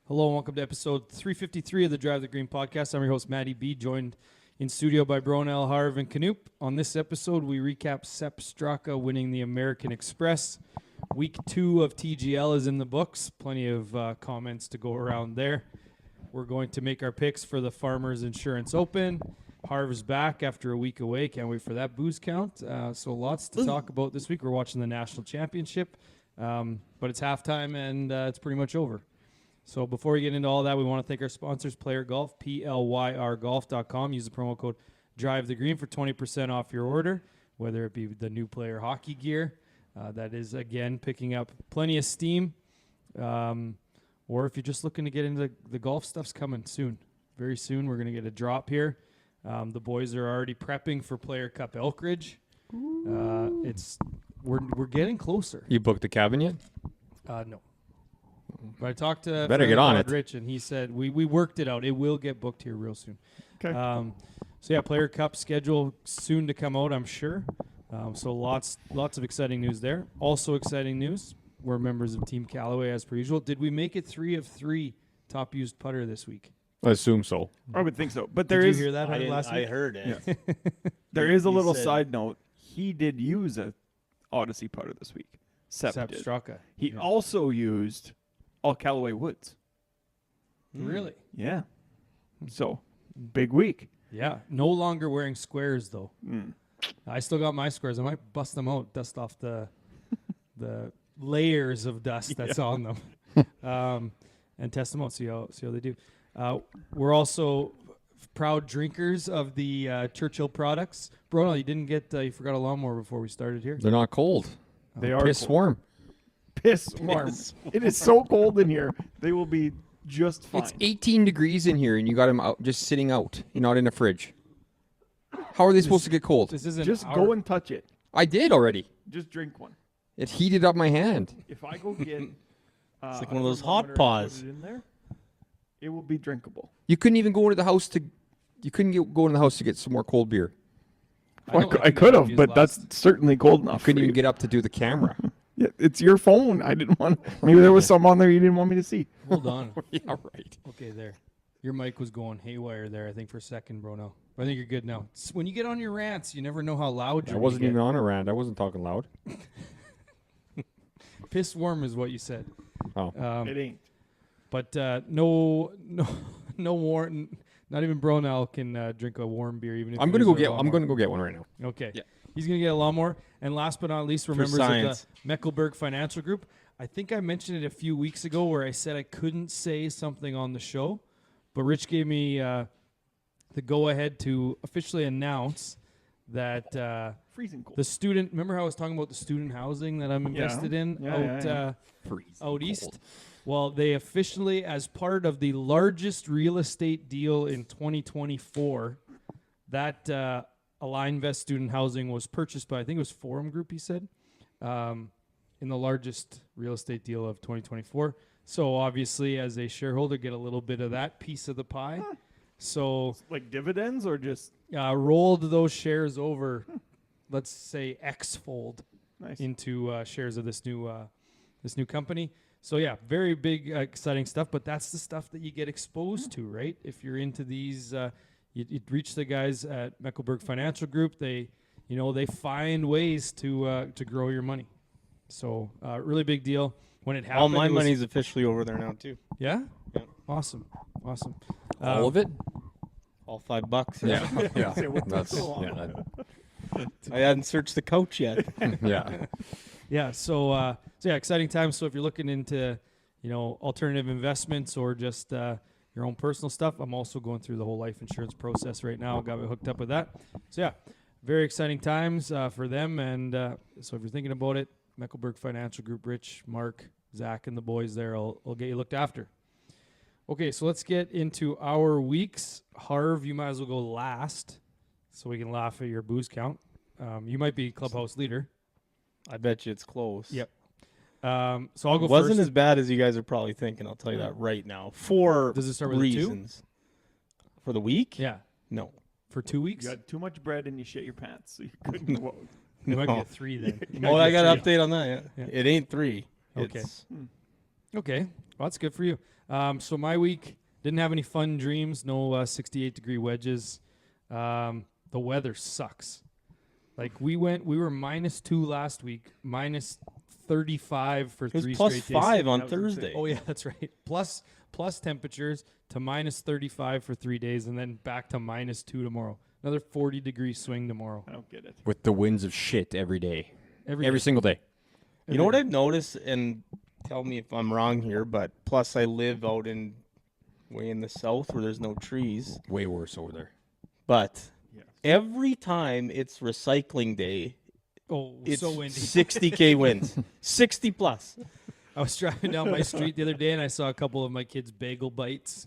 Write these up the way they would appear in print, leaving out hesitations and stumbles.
Hello and welcome to episode 353 of the Drive the Green podcast. I'm your host, Matty B., joined in studio by Bronell, Harv, and Canoop. On this episode, we recap Sepp Straka winning the American Express. Week 2 of TGL is in the books. Plenty of comments to go around there. We're going to make our picks for the Farmers Insurance Open. Harv's back after a week away. Can't wait for that booze count. So lots to talk about this week. We're watching the National Championship, but it's halftime and it's pretty much over. So before we get into all that, we want to thank our sponsors, Player Golf, PLYRGolf.com. Use the promo code DriveTheGreen for 20% off your order, whether it be the new player hockey gear. That is, again, picking up plenty of steam. Or if you're just looking to get into the golf, stuff's coming soon. Very soon, we're going to get a drop here. The boys are already prepping for Player Cup Elkridge. We're getting closer. You booked the cabin yet? No. But I talked to Better get on it. Rich, and he said we worked it out. It will get booked here real soon. Okay. So yeah, Player Cup schedule soon to come out, I'm sure. So lots of exciting news there. Also exciting news, we're members of Team Callaway as per usual. Did we make it 3 of 3 top used putter this week? I assume so. I would think so. But Did you hear that last I week? heard it. Yeah. There is a He little said- side note. He did use a Odyssey putter this week. Sepp did. Straka. He also used all Callaway Woods. Really? Yeah. So, big week. Yeah. No longer wearing squares though. Mm. I still got my squares. I might bust them out, dust off the layers of dust that's on them, and test them out. See how they do. We're also proud drinkers of the Churchill products. Bruno, you didn't get you forgot a lawnmower before we started here. They're not cold. They are Piss cold. warm. Piss warm. It is so cold in here. They will be just fine. It's 18 degrees in here, and you got them out, just sitting out. You're not in a fridge. How are they supposed to get cold? This isn't Just our- go and touch it. I did already. Just drink one. It heated up my hand. If I go get It's like a one of those hot thermometer and paws. put it in there, it will be drinkable. You couldn't even go into the house to. You couldn't go into the house to get some more cold beer. don't like I the could have, obvious but last- that's certainly cold enough. Couldn't for even you. get up to do the camera. Yeah, it's your phone. I didn't want. Maybe there was some on there you didn't want me to see. Hold on. Yeah, right. Okay, there. Your mic was going haywire there, I think, for a second, Bruno. But I think you're good now. When you get on your rants, you never know how loud I you're wasn't gonna even on a rant. I wasn't talking loud. get. Piss warm is what you said. Oh, It ain't. But no warm. Not even Bronell can drink a warm beer. Even if I'm it gonna is go a get. I'm lawnmower. gonna go get one right now. Okay. Yeah. He's going to get a lawnmower. And last but not least, we're For members science. of the Mecklenburg Financial Group. I think I mentioned it a few weeks ago where I said I couldn't say something on the show, but Rich gave me the go-ahead to officially announce that Freezing cold. the student – remember how I was talking about the student housing that I'm invested in out east? Well, they officially, as part of the largest real estate deal in 2024, that Alinvest Student Housing was purchased by, I think it was Forum Group, he said, in the largest real estate deal of 2024. So obviously, as a shareholder, get a little bit of that piece of the pie. So Like dividends or just rolled those shares over, let's say X-fold nice. into shares of this new company. So yeah, very big, exciting stuff. But that's the stuff that you get exposed to, right? If you're into these. You reach the guys at Mecklenburg Financial Group. They find ways to grow your money. So really big deal when it happened. All my it was- money's officially over there now too. Yeah. Yeah. Awesome. All of it. All $5. Yeah. Say, what took That's so long? yeah. I hadn't searched the couch yet. Yeah. Yeah. So yeah, exciting times. So if you're looking into alternative investments or just your own personal stuff, I'm also going through the whole life insurance process right now. Got me hooked up with that. So yeah, very exciting times for them. And so if you're thinking about it, Mecklenburg Financial Group, Rich, Mark, Zach, and the boys there, I'll get you looked after. Okay, so let's get into our weeks. Harv, you might as well go last so we can laugh at your booze count. You might be clubhouse leader. I bet you it's close. Yep. So I'll go It wasn't first. as bad as you guys are probably thinking. I'll tell you that right now. For Does it start with a 2? reasons. For the week? Yeah. No. For 2 weeks? You had too much bread and you shit your pants, so you couldn't go out. It might be No. a 3 then. Oh, I got an update on that. Yeah. Yeah. It ain't 3. Okay. It's Okay. Well, that's good for you. So my week didn't have any fun dreams. No 68-degree wedges. The weather sucks. Like we were -2 last week, -35 for It was 3 plus straight days. 5 on That was Thursday. Oh yeah, that's right. Plus temperatures to -35 for 3 days, and then back to -2 tomorrow. Another 40-degree swing tomorrow. I don't get it. With the winds of shit every day, Every every day. single day. You know what I've noticed, and tell me if I'm wrong here, but plus I live out way in the south where there's no trees. Way worse over there. But Yes. every time it's recycling day, Oh, it's so windy. 60K winds. 60 plus. I was driving down my street the other day, and I saw a couple of my kids' bagel bites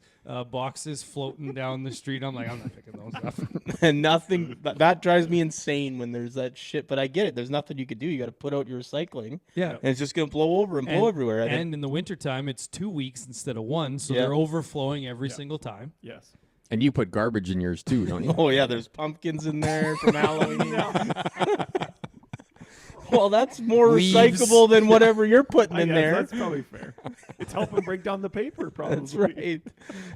boxes floating down the street. I'm like, I'm not picking those up. And nothing, that drives me insane when there's that shit. But I get it. There's nothing you could do. You got to put out your recycling. Yeah. And it's just going to blow over and blow everywhere. And in the wintertime, it's 2 weeks instead of 1, so Yeah. they're overflowing every Yeah. single time. Yes. And you put garbage in yours too, don't you? Oh, yeah, there's pumpkins in there from Halloween. Well, that's more Leaves. recyclable than whatever you're putting I in guess there. that's probably fair. It's helping break down the paper, probably. That's right.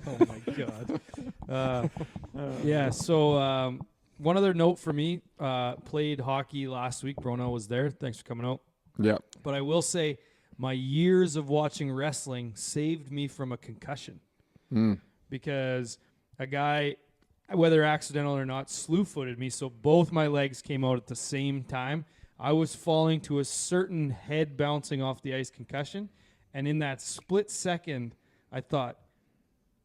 Oh my god. Yeah. So one other note for me: played hockey last week. Brono was there. Thanks for coming out. Yeah. But I will say, my years of watching wrestling saved me from a concussion because a guy, whether accidental or not, slew-footed me. So both my legs came out at the same time. I was falling to a certain head bouncing off the ice concussion. And in that split second, I thought,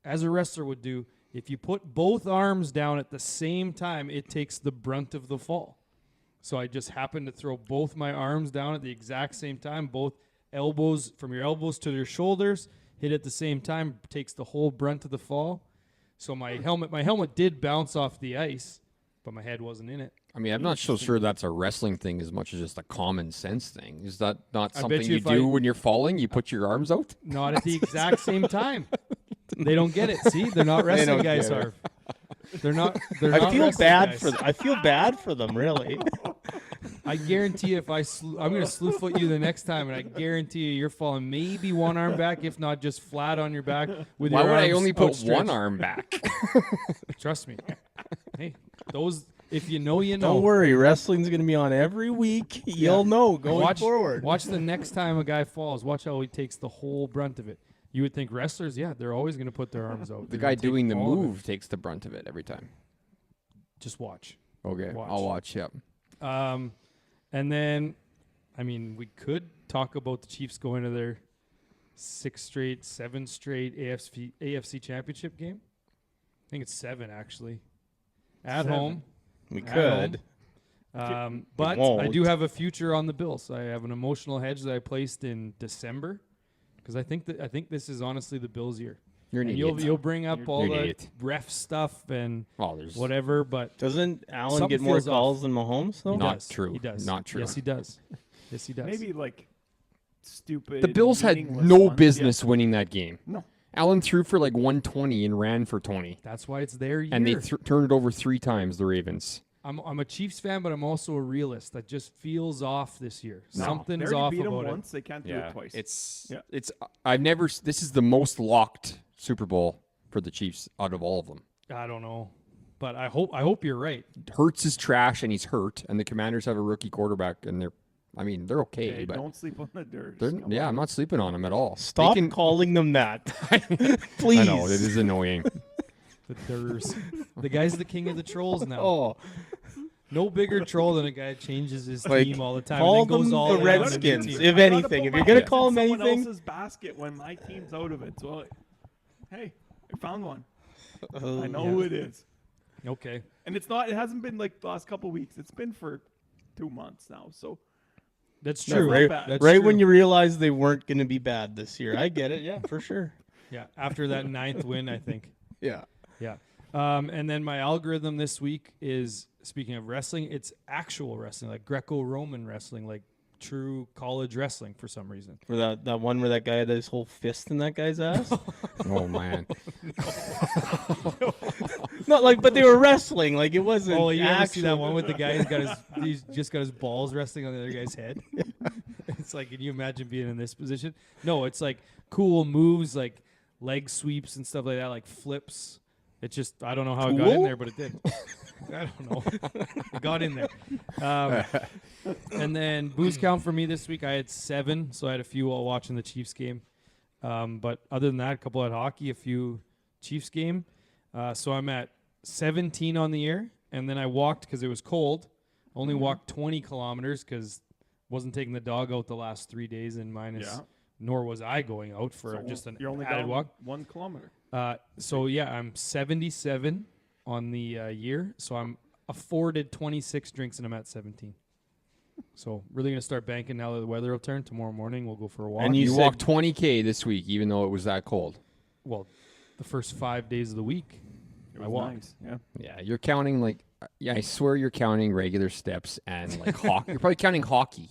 as a wrestler would do, if you put both arms down at the same time, it takes the brunt of the fall. So I just happened to throw both my arms down at the exact same time, both elbows, from your elbows to your shoulders, hit at the same time, takes the whole brunt of the fall. So my helmet did bounce off the ice, but my head wasn't in it. I mean, I'm not so sure that's a wrestling thing as much as just a common sense thing. Is that not I bet something you you if do I- when you're falling? You put your arms out? Not at the exact same time. They don't get it. See, they're not wrestling don't guys. get it. Are they're not? They're I not feel wrestling bad guys. for them. I feel bad for them, really. I guarantee if I'm going to slew foot you the next time, and I guarantee you're falling maybe one arm back, if not just flat on your back with Why your would I arms only put outstretched. one arm back? Trust me. Hey, those. If you know, you know. Don't worry, wrestling's going to be on every week. You'll know going forward. Watch the next time a guy falls. Watch how he takes the whole brunt of it. You would think wrestlers, yeah, they're always going to put their arms out. The They're guy gonna take doing the all of it. move takes the brunt of it every time. Just watch. Okay, Watch. I'll watch. Yep. And then, I mean, we could talk about the Chiefs going to their 7 straight AFC championship game. I think it's 7 actually. At 7. home. We At could. But I won't. do have a future on the Bills. I have an emotional hedge that I placed in December because I think this is honestly the Bills' year. You're an And idiot. you'll bring up all an the idiot. ref stuff and Oh, there's whatever, but Doesn't Allen Something get more feels off. calls than Mahomes, though? he Not does. true. He does. Not true. Yes, he does. Yes, he does. Maybe like stupid. The Bills had meaningless no ones. business winning that game. Yeah. No. Allen threw for like 120 and ran for 20. That's why it's their year. And they turned it over 3 times, the Ravens. I'm a Chiefs fan, but I'm also a realist. That just feels off this year. No. Something's They already off beat 'em about it. once. They can't do it twice. This is the most locked Super Bowl for the Chiefs out of all of them. I don't know, but I hope you're right. Hurts is trash and he's hurt, and the Commanders have a rookie quarterback, and they're okay, Hey, but don't sleep on the dirt. I'm not sleeping on them at all. Stop They can- calling them that. Please. I know, it is annoying. The Durs. The guy's the king of the trolls now. Oh, No bigger troll than a guy that changes his like, team all the time. call and then goes them all the in on a new Redskins, team. if I gotta anything. put If my you're going to chips call in them someone anything. else's basket when my team's out of it. So, hey, I found one. I know yeah. who it is. Okay. And it's not. It hasn't been like the last couple weeks. It's been for 2 months now. So That's No, true. right- That's Right true. when you realize they weren't going to be bad this year. I get it. Yeah, for sure. Yeah, after that 9th win, I think. Yeah. Yeah. And then my algorithm this week is, speaking of wrestling, it's actual wrestling, like Greco-Roman wrestling, like true college wrestling for some reason. Where that one where that guy had his whole fist in that guy's ass? Oh man, Not like, but they were wrestling. Like it wasn't. Oh, you ever see that actual- one with the guy he's just got his balls resting on the other guy's head? It's like, can you imagine being in this position? No, it's like cool moves, like leg sweeps and stuff like that, like flips. It just, I don't know how it got in there, but it did. I don't know. It got in there. And then booze count for me this week, I had 7, so I had a few while watching the Chiefs game. But other than that, a couple at hockey, a few Chiefs game. So I'm at 17 on the year, and then I walked because it was cold. Only walked 20 kilometers because wasn't taking the dog out the last 3 days in minus. Nor was I going out for just an you're only added down walk. 1 kilometer. So yeah, I'm 77 on the year. So I'm afforded 26 drinks and I'm at 17. So really gonna start banking now that the weather will turn. Tomorrow morning we'll go for a walk. And you said- walked 20K this week, even though it was that cold. Well, the first 5 days of the week, It I was walked. nice. Yeah. Yeah, you're counting I swear you're counting regular steps and like hockey. You're probably counting hockey.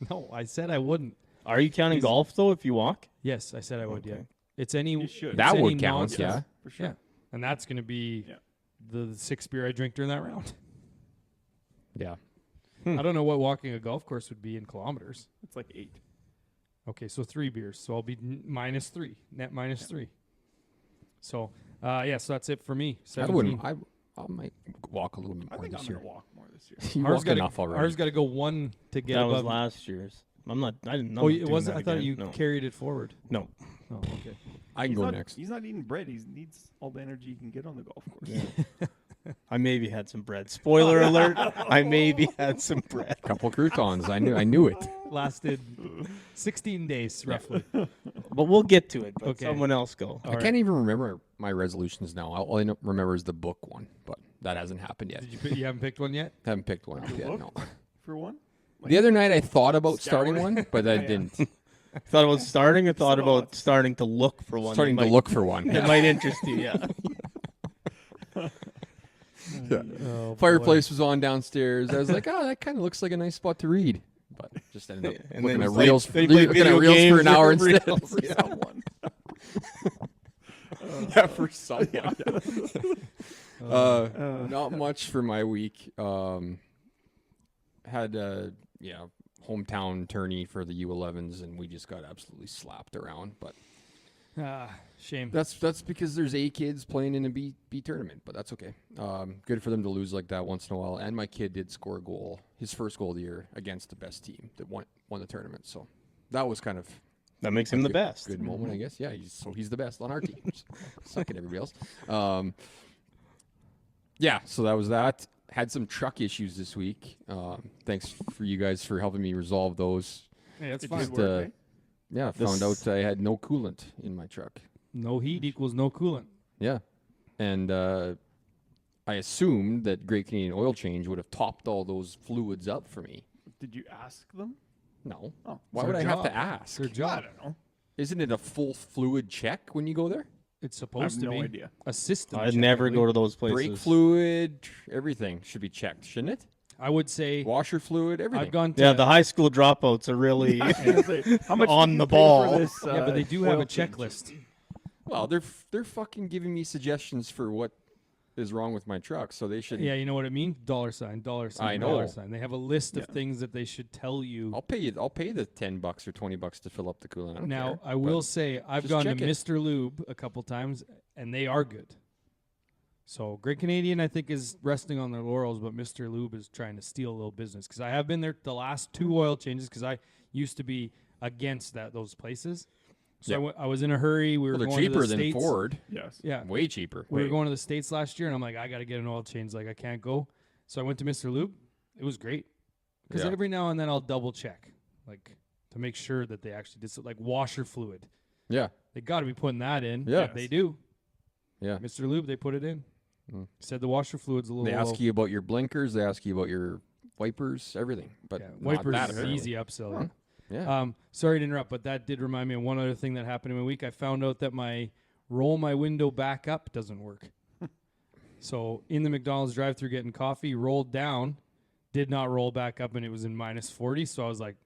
No, I said I wouldn't. Are you counting golf though if you walk? Yes, I said I would. Yeah, Okay. it's any. You should. it's That any would count, nonsense. yeah. For sure. Yeah, and that's gonna be Yeah. the 6th beer I drink during that round. Yeah. I don't know what walking a golf course would be in kilometers. It's like 8. Okay, so 3 beers. So I'll be minus 3, net minus 3. So, yeah, so that's it for me. I 17. wouldn't. I might walk a little bit I more think I'm this going year. to walk more this year. You Ours walk gotta- enough already. Ours got to go 1 to get That was above. last year's. I'm not. I didn't know. Oh, it was. I thought you No. carried it forward. No. Oh, okay. I can He's go not, next. He's not eating bread. He needs all the energy he can get on the golf course. I maybe had some bread. Spoiler alert. I maybe had some bread. Couple croutons. I knew it. Lasted 16 days roughly. But we'll get to it. But Okay. someone else go. All I right. can't even remember my resolutions now. All I remember is the book one, but that hasn't happened yet. You haven't picked one yet? Haven't picked one up yet. book? No. For one? The other night I thought about starting Scouring? one, but I didn't. Thought about starting. I thought Still about starting to look for one. Starting that to might- look for one. It might interest you. Yeah. Oh, Fireplace was on downstairs. I was like, oh, that kind of looks like a nice spot to read. But just ended up And looking then at it's like reels, they play looking video at reels for games an hour or instead. reels. For someone. Yeah, for someone. Not much for my week. Had a hometown tourney for the U11s, and we just got absolutely slapped around. But shame. that's because there's A kids playing in a B tournament, but that's okay. Good for them to lose like that once in a while. And my kid did score a goal, his first goal of the year against the best team that won the tournament. So that was kind of That makes him the best. good moment, I guess. Yeah, he's the best on our team. Suck at everybody else. Yeah, so that was that. Had some truck issues this week. Thanks for you guys for helping me resolve those. Hey, that's It fine. did work, eh? Yeah, found out I had no coolant in my truck. No heat equals no coolant. Yeah, and I assumed that Great Canadian Oil Change would have topped all those fluids up for me. Did you ask them? No. Oh, Why it's would their I have job. to ask? Their I job. don't know. Isn't it a full fluid check when you go there? It's I supposed have to no be idea. a system. I'd check, never I go believe. to those places. Brake fluid, everything should be checked, shouldn't it? I would say Washer fluid, everything. I've gone to. Yeah, the high school dropouts are really. How much On did you the pay ball. For this, yeah, but they do have oil a change? checklist. Well, they're fucking giving me suggestions for what is wrong with my truck, so they should. Yeah, you know what I mean? $, $, I know. $. They have a list of things that they should tell you. I'll pay you. I'll pay the $10 or $20 to fill up the coolant. I don't Now, care, I will but- say I've just gone to check it. Mr. Lube a couple times, and they are good. So Great Canadian, I think, is resting on their laurels, but Mr. Lube is trying to steal a little business because I have been there the last 2 oil changes because I used to be against those places. So Yeah. I was in a hurry. We were Well, they're going to cheaper the than States. Ford. Yes. Yeah, Way cheaper. we were Way. going to the States last year, and I'm like, I got to get an oil change. Like, I can't go. So I went to Mr. Lube. It was great because Yeah. every now and then I'll double check, like, to make sure that they actually did like washer fluid. Yeah. They got to be putting that in. Yeah. They do. Yeah. Mr. Lube, they put it in. Mm. Said the washer fluid's a little They low. ask you about your blinkers. They ask you about your wipers. Everything. But Yeah, not wipers that, is apparently. easy upsell. Huh. Yeah. Sorry to interrupt, but that did remind me of one other thing that happened in my week. I found out that my roll my window back up doesn't work. So in the McDonald's drive-thru getting coffee, rolled down, did not roll back up, and it was in minus 40. So I was like,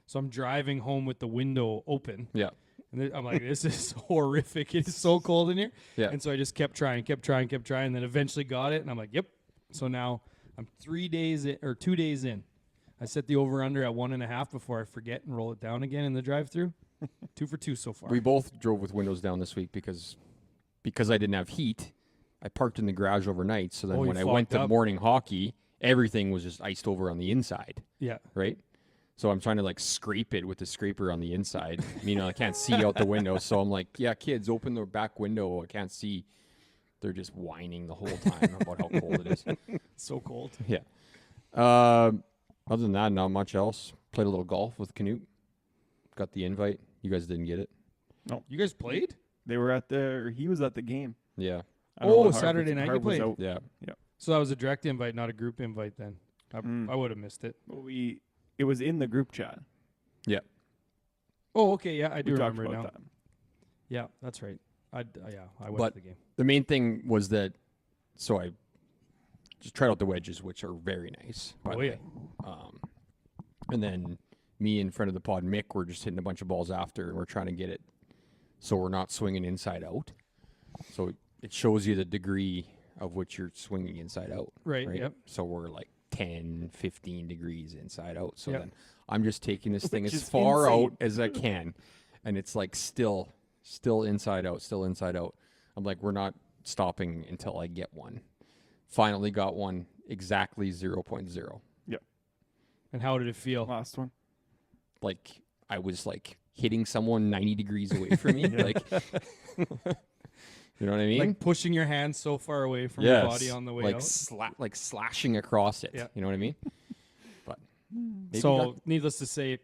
So I'm driving home with the window open. Yeah. And I'm like, this is horrific. It is so cold in here. Yeah. And so I just kept trying, and then eventually got it. And I'm like, yep. So now I'm 2 days in. I set the over-under at 1.5 before I forget and roll it down again in the drive-thru. 2 for 2 so far. We both drove with windows down this week because I didn't have heat. I parked in the garage overnight, so then Oh, you when I went fogged to up. morning hockey, everything was just iced over on the inside, Yeah. right? So I'm trying to like scrape it with the scraper on the inside. I can't see out the window, so I'm like, yeah, kids, open the back window. I can't see. They're just whining the whole time about how cold it is. So cold. Yeah. Other than that, not much else. Played a little golf with Canute. Got the invite. You guys didn't get it. You guys played? They were at he was at the game. Yeah. I don't know Oh, what Harv Saturday was- night you Harv was played? out. Yeah. So that was a direct invite, not a group invite then. I would have missed it. But it was in the group chat. Oh, okay. Yeah, I do We talked remember it now. about that. Yeah, that's right. I went But- to the game. The main thing was that, so I just tried out the wedges, which are very nice. By Oh, the yeah. way. And then me and friend of the pod, Mick, were just hitting a bunch of balls after, and we're trying to get it so we're not swinging inside out. So it shows you the degree of which you're swinging inside out. Right, yep. So we're like 10, 15 degrees inside out. So Yep. then I'm just taking this thing Which as is far insane. out as I can. And it's like still inside out, still inside out. I'm like, we're not stopping until I get one. Finally got one exactly 0.0. And how did it feel? Last one. Like I was like hitting someone 90 degrees away from me. Like, you know what I mean? Like pushing your hand so far away from your body on the way like out. like slashing across it. Yeah. You know what I mean? But maybe So, got- needless to say,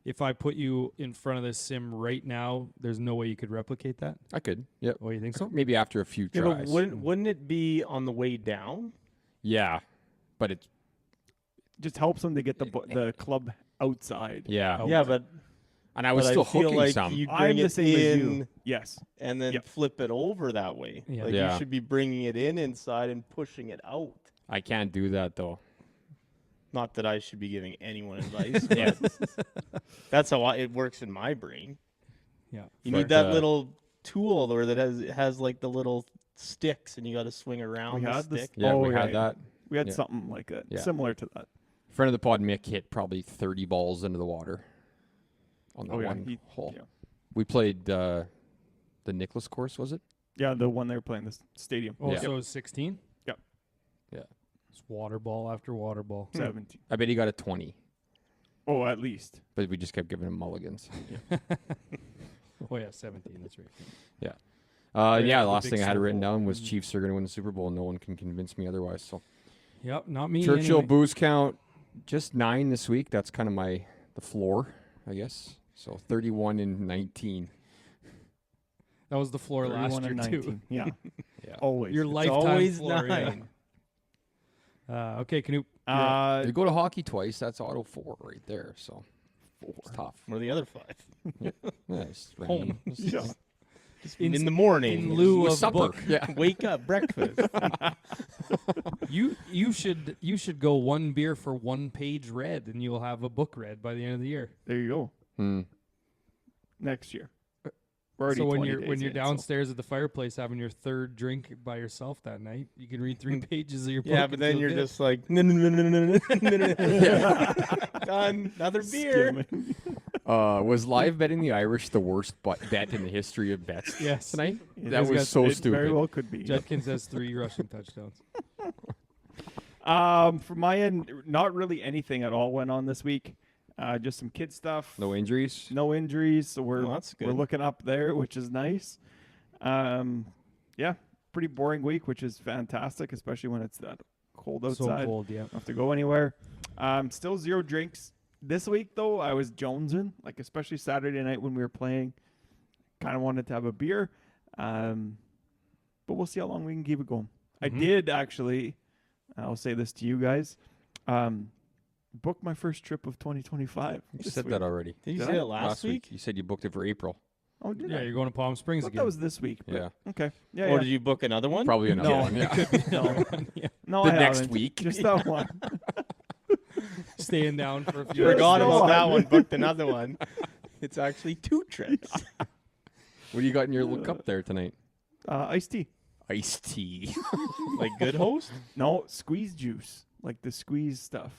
if I put you in front of this sim right now, there's no way you could replicate that. I could. Yep. Oh, you think so? Maybe after a few Yeah, but tries. wouldn't it be on the way down? Yeah. But it's Just helps them to get the club outside. yeah. Oh. Yeah, but And I was but still I feel hooking like some. you I'm bring the it same as in you. Yes. and then Yep. flip it over that way. Yeah. Like Yeah. you should be bringing it in inside and pushing it out. I can't do that though. Not that I should be giving anyone advice. But that's how it works in my brain. Yeah. You But, need that little tool or that has like the little sticks, and you got to swing around We the had this- stick. Yeah, Oh, we yeah, had yeah. that. We had Yeah. something like that, Yeah. similar to that. Friend of the pod, Mick, hit probably 30 balls into the water on that Oh, yeah. one hole. Yeah. We played the Nicholas course, was it? Yeah, the one they were playing, this stadium. Oh, Yeah. so it was 16? Yep. Yeah. It's water ball after water ball. 17. I bet he got a 20, Oh, at least. but we just kept giving him mulligans. Oh, yeah, 17. That's right. Yeah, yeah, the the last big thing I had Super written Bowl. down was Chiefs are going to win the Super Bowl. No one can convince me otherwise. So Yep, not me. Churchill anyway. booze count, just 9 this week. That's kind of the floor, I guess. So 31 and 19. That was the floor last 31 year, and too. 19. Yeah. Yeah. Always. Your It's lifetime always floor. Yeah. 9. Okay, Canute. You go to hockey twice. That's auto 4 right there. So it's tough. Or the other 5. Yeah, it's Home. Yeah. In the morning. in lieu With of supper. book. Yeah. Wake up, breakfast. You should go 1 beer for 1 page read, and you'll have a book read by the end of the year. There you go. Hmm. Next year. We're already So when 20 you're days in, downstairs at the fireplace having your 3rd drink by yourself that night, you can read 3 pages of your book. Yeah, and but then feel you're good. just like, no, no, no, no, no, no, no, no, no. Done. Another beer. Skimming. Was live betting the Irish the worst bet in the history of bets Yes. tonight? It That is- was so it stupid. Very well could be. Judkins has 3 rushing touchdowns. From my end, not really anything at all went on this week. Just some kid stuff. No injuries. No injuries, so we're Well, that's we're good. looking up there, which is nice. Yeah, pretty boring week, which is fantastic, especially when it's that cold outside. So cold, yeah. Don't have to go anywhere. Still 0 drinks this week though. I was jonesing, like especially Saturday night when we were playing. Kind of wanted to have a beer, but we'll see how long we can keep it going. I Mhm. did actually. I'll say this to you guys. Book my first trip of 2025. You this said week. that already. Did you Did say I? it last week? You said you booked it for April. Oh, did Yeah, I? you're going to Palm Springs I thought again. that was this week. but- Yeah. Okay. Yeah. Or yeah. did you book another one? Probably another No. one. Yeah. No, Yeah. no, The I next haven't. week. Just that one. Staying down for a few You're hours. Forgot Just about one. that one. Booked another one. It's actually 2 trips. What do you got in your little cup there tonight? Iced tea. Iced tea. Like Good Host? No, squeeze juice. Like the squeeze stuff.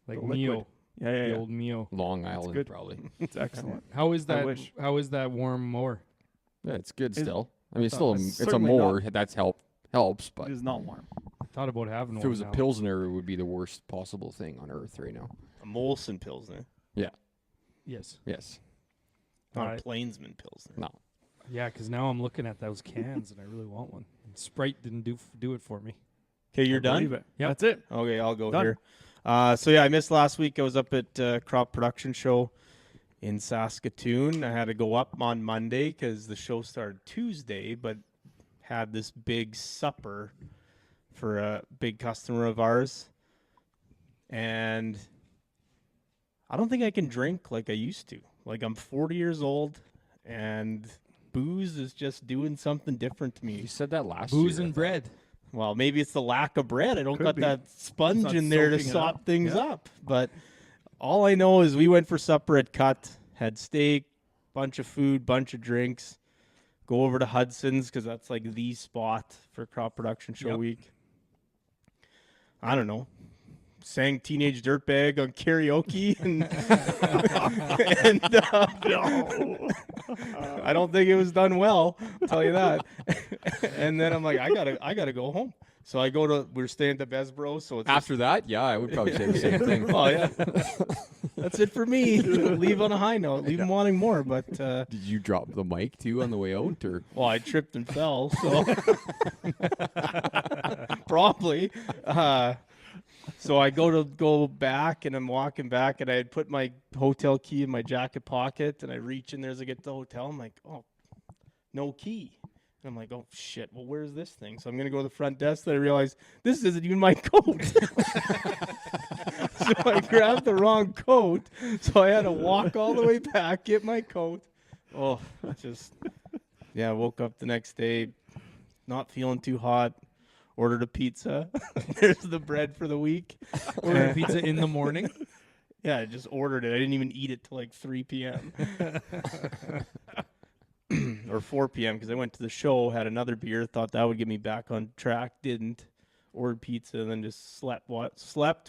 Like The liquid. Neo. Yeah. The old Mio. Long Island, good. probably. It's excellent. How is I that? wish. How is that warm mower? Yeah, it's good It's- still. I mean, it's still it's it's a certainly mower. That's helps, but It is not warm. I thought about having if one. it was a now. Pilsner, it would be the worst possible thing on earth right now. A Molson Pilsner, Yes. Yes. not Alright. a Plainsman Pilsner. No. Yeah, because now I'm looking at those cans and I really want one. Sprite didn't do it for me. Okay, you're done? Believe it. Yep. That's it. Okay, I'll go Done. here. So yeah, I missed last week. I was up at Crop Production Show in Saskatoon. I had to go up on Monday because the show started Tuesday, but had this big supper for a big customer of ours. And I don't think I can drink like I used to. Like, I'm 40 years old, and booze is just doing something different to me. You said that last year. Booze and bread. Well, maybe it's the lack of bread. I don't Could got be. that sponge not in there to soaking it sop up. things Yeah. up. But all I know is we went for supper at Cut, had steak, bunch of food, bunch of drinks. Go over to Hudson's because that's like the spot for Crop Production Show Yep. week. I don't know. Sang Teenage Dirtbag on karaoke and, I don't think it was done well, I'll tell you that. And then I'm like, I gotta go home. So I go to, we're staying at the Besbro, so it's After that, yeah, I would probably say the same thing. oh yeah, that's it for me. Leave on a high note. Leave them wanting more, but Did you drop the mic too on the way out, or well, I tripped and fell, so probably. So I go back, and I'm walking back, and I had put my hotel key in my jacket pocket, and I reach in there as I get to the hotel. I'm like, oh, no key. And I'm like, oh shit. Well, where's this thing? So I'm gonna go to the front desk. Then I realize this isn't even my coat. So I grabbed the wrong coat. So I had to walk all the way back, get my coat. Oh, just yeah. I woke up the next day, not feeling too hot. Ordered a pizza. There's the bread for the week. Ordered pizza in the morning. Yeah, I just ordered it. I didn't even eat it till like 3 p.m. or 4 p.m. because I went to the show, had another beer, thought that would get me back on track. Didn't. Ordered pizza, and then just slept,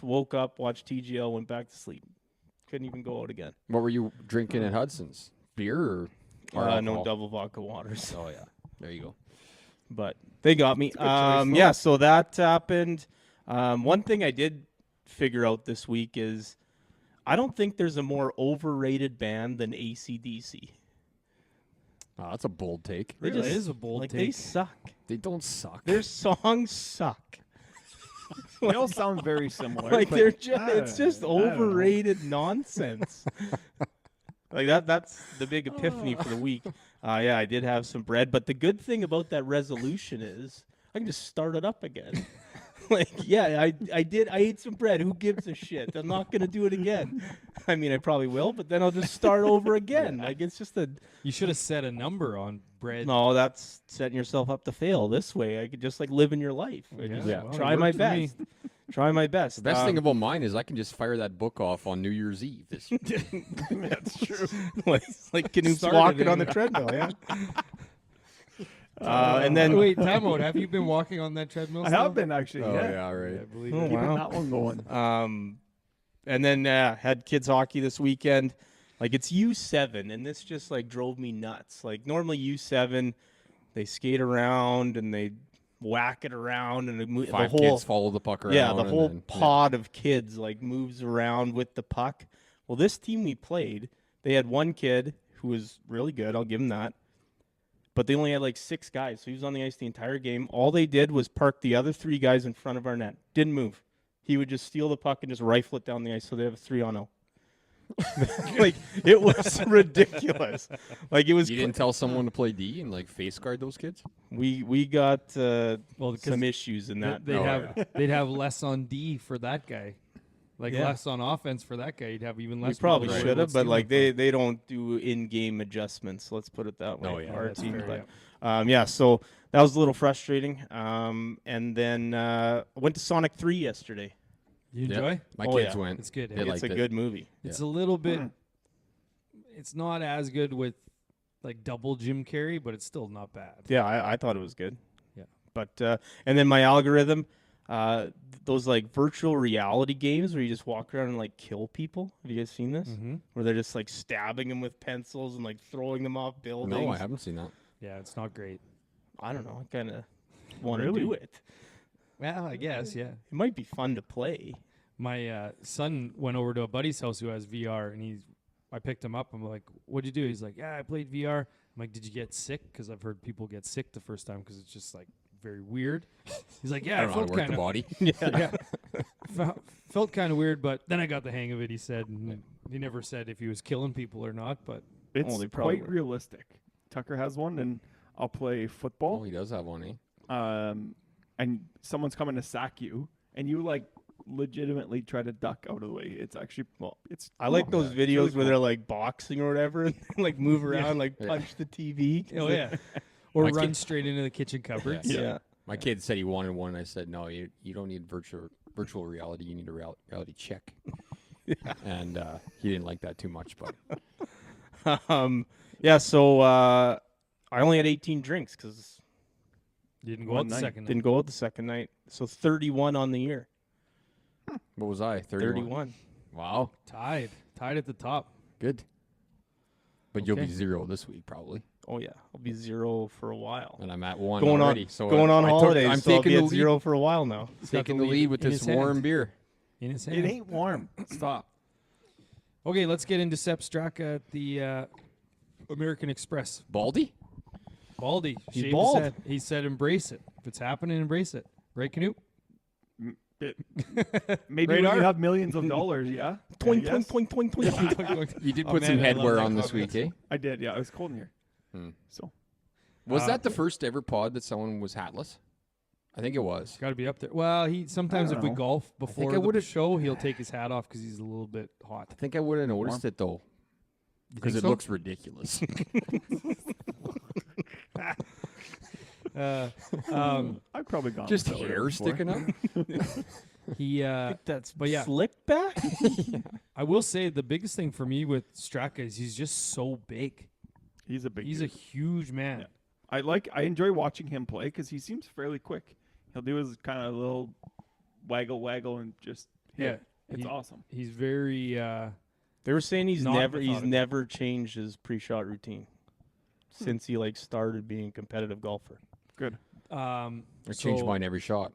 woke up, watched TGL, went back to sleep. Couldn't even go out again. what were you drinking at Hudson's? Beer or No alcohol? double vodka waters. Oh yeah, there you go. But they got me. Yeah, so that happened. One thing I did figure out this week is I don't think there's a more overrated band than AC/DC. Oh, that's a bold take. It is a bold They take. suck. They don't suck. Their songs suck. They all sound very similar. Like but they're just I it's don't just know. I don't know. overrated nonsense. Like that's the big epiphany for the week. Yeah, I did have some bread, but the good thing about that resolution is I can just start it up again. Like, yeah, I ate some bread. Who gives a shit? I'm not gonna do it again. I mean, I probably will, but then I'll just start over again. Like it's just a You should have set a number on bread. no. That's setting yourself up to fail. This way, I could just like live in your life. I just Yeah. well, it try my worked for me. best. Try my best. The best thing about mine is I can just fire that book off on New Year's Eve. This That's true. like Canoop's Started walking on in- the treadmill, yeah. And then Wait, time out. Have you been walking on that treadmill? I still? have been actually. oh yeah. yeah, right. I believe Oh, it. Keeping wow. that one going. And then had kids hockey this weekend. Like it's U7, and this just like drove me nuts. Like normally U7, they skate around and they whack it around, and the Five whole kids follow the puck around. yeah, the and whole then- pod of kids like moves around with the puck. Well, this team we played, they had one kid who was really good. I'll give him that. But they only had like 6 guys, so he was on the ice the entire game. All they did was park the other 3 guys in front of our net. Didn't move. He would just steal the puck and just rifle it down the ice, so they have a 3-on-0. Like it was ridiculous. Like it was. You didn't tell someone to play D and like face guard those kids? We got Well, 'cause some issues in that. They'd have less on D for that guy, like Yeah. less on offense for that guy. You'd have even We less. probably people should have, stealing but like from him. they don't do in-game adjustments. Let's put it that way. Oh, yeah, our that's team, fair, but yeah. So that was a little frustrating. And then I went to Sonic 3 yesterday. You Yep. enjoy? My Oh, kids yeah. went. It's good. They eh? It's liked a it. good movie. It's a little bit. It's not as good with like double Jim Carrey, but it's still not bad. Yeah, I thought it was good. Yeah. But and then my algorithm, those like virtual reality games where you just walk around and like kill people. Have you guys seen this? Mm-hmm. Where they're just like stabbing them with pencils and like throwing them off buildings. No, I haven't seen that. Yeah, it's not great. I don't know. I kind of want to Really? do it. Well, I guess, yeah. It might be fun to play. My son went over to a buddy's house who has VR, and I picked him up. I'm like, "What'd you do?" He's like, "Yeah, I played VR." I'm like, "Did you get sick?" Because I've heard people get sick the first time because it's just like very weird. He's like, "Yeah, I I don't know how felt to work kind the of body. yeah, felt kind of weird, but then I got the hang of it." He said, and he never said if he was killing people or not, but It's they probably quite were. realistic. Tucker has one, and I'll play Oh, football. he does have one, eh? And someone's coming to sack you, and you like legitimately try to duck out of the way. It's actually it's. I like cool. those It's videos really where cool. they're like boxing or whatever, and like move around, like Yeah. punch the TV. oh yeah, or My run kid- straight into the kitchen cupboards. Yeah. My kid said he wanted one, and I said, no, you don't need virtual reality. You need a reality check. And he didn't like that too much, but Yeah. So I only had 18 drinks because You didn't go One out the night. second. didn't go out the second night. So 31 on the year. what was I? 31. Wow, Tied at the top. good. But you'll Okay. be 0 this week probably, Oh yeah, I'll be 0 for a while. and I'm at 1 Going already. on, So going on I'm holidays. So I'll taking be the at lead. 0 for a while now. He's got Taking the lead with in this his warm hand. beer. In his hand. It ain't warm. Stop. Okay, let's get into Sepp Straka at the American Express. Baldy? Baldy. He's shaved bald. his head. He said embrace it. If it's happening, embrace it. Right, Canute? Maybe Radar? when you have millions of dollars, yeah. Twink, Yes. twink, twink, twink, twink. You did Oh, put some man, I love headwear that on this comment. week, eh? I did, yeah. It was cold in here. Hmm. So Was that the first ever pod that someone was hatless? I think it was. Got to be up there. Well, he sometimes I if don't we know. golf before I the would've- show, he'll take his hat off because he's a little bit hot. I think I would have noticed it though, You because think it so? looks ridiculous. I've probably gone Just without it hair before. sticking up. He, That's but yeah, slick back. I will say the biggest thing for me with Straka is he's just so big. He's a big. He's a dude. huge man. Yeah. I enjoy watching him play because he seems fairly quick. He'll do his kind of little waggle and just hit. Yeah, It's he- awesome. He's very. They were saying he's Not never methodical. changed his pre-shot routine since he like started being a competitive golfer. Good. I change so mine every shot.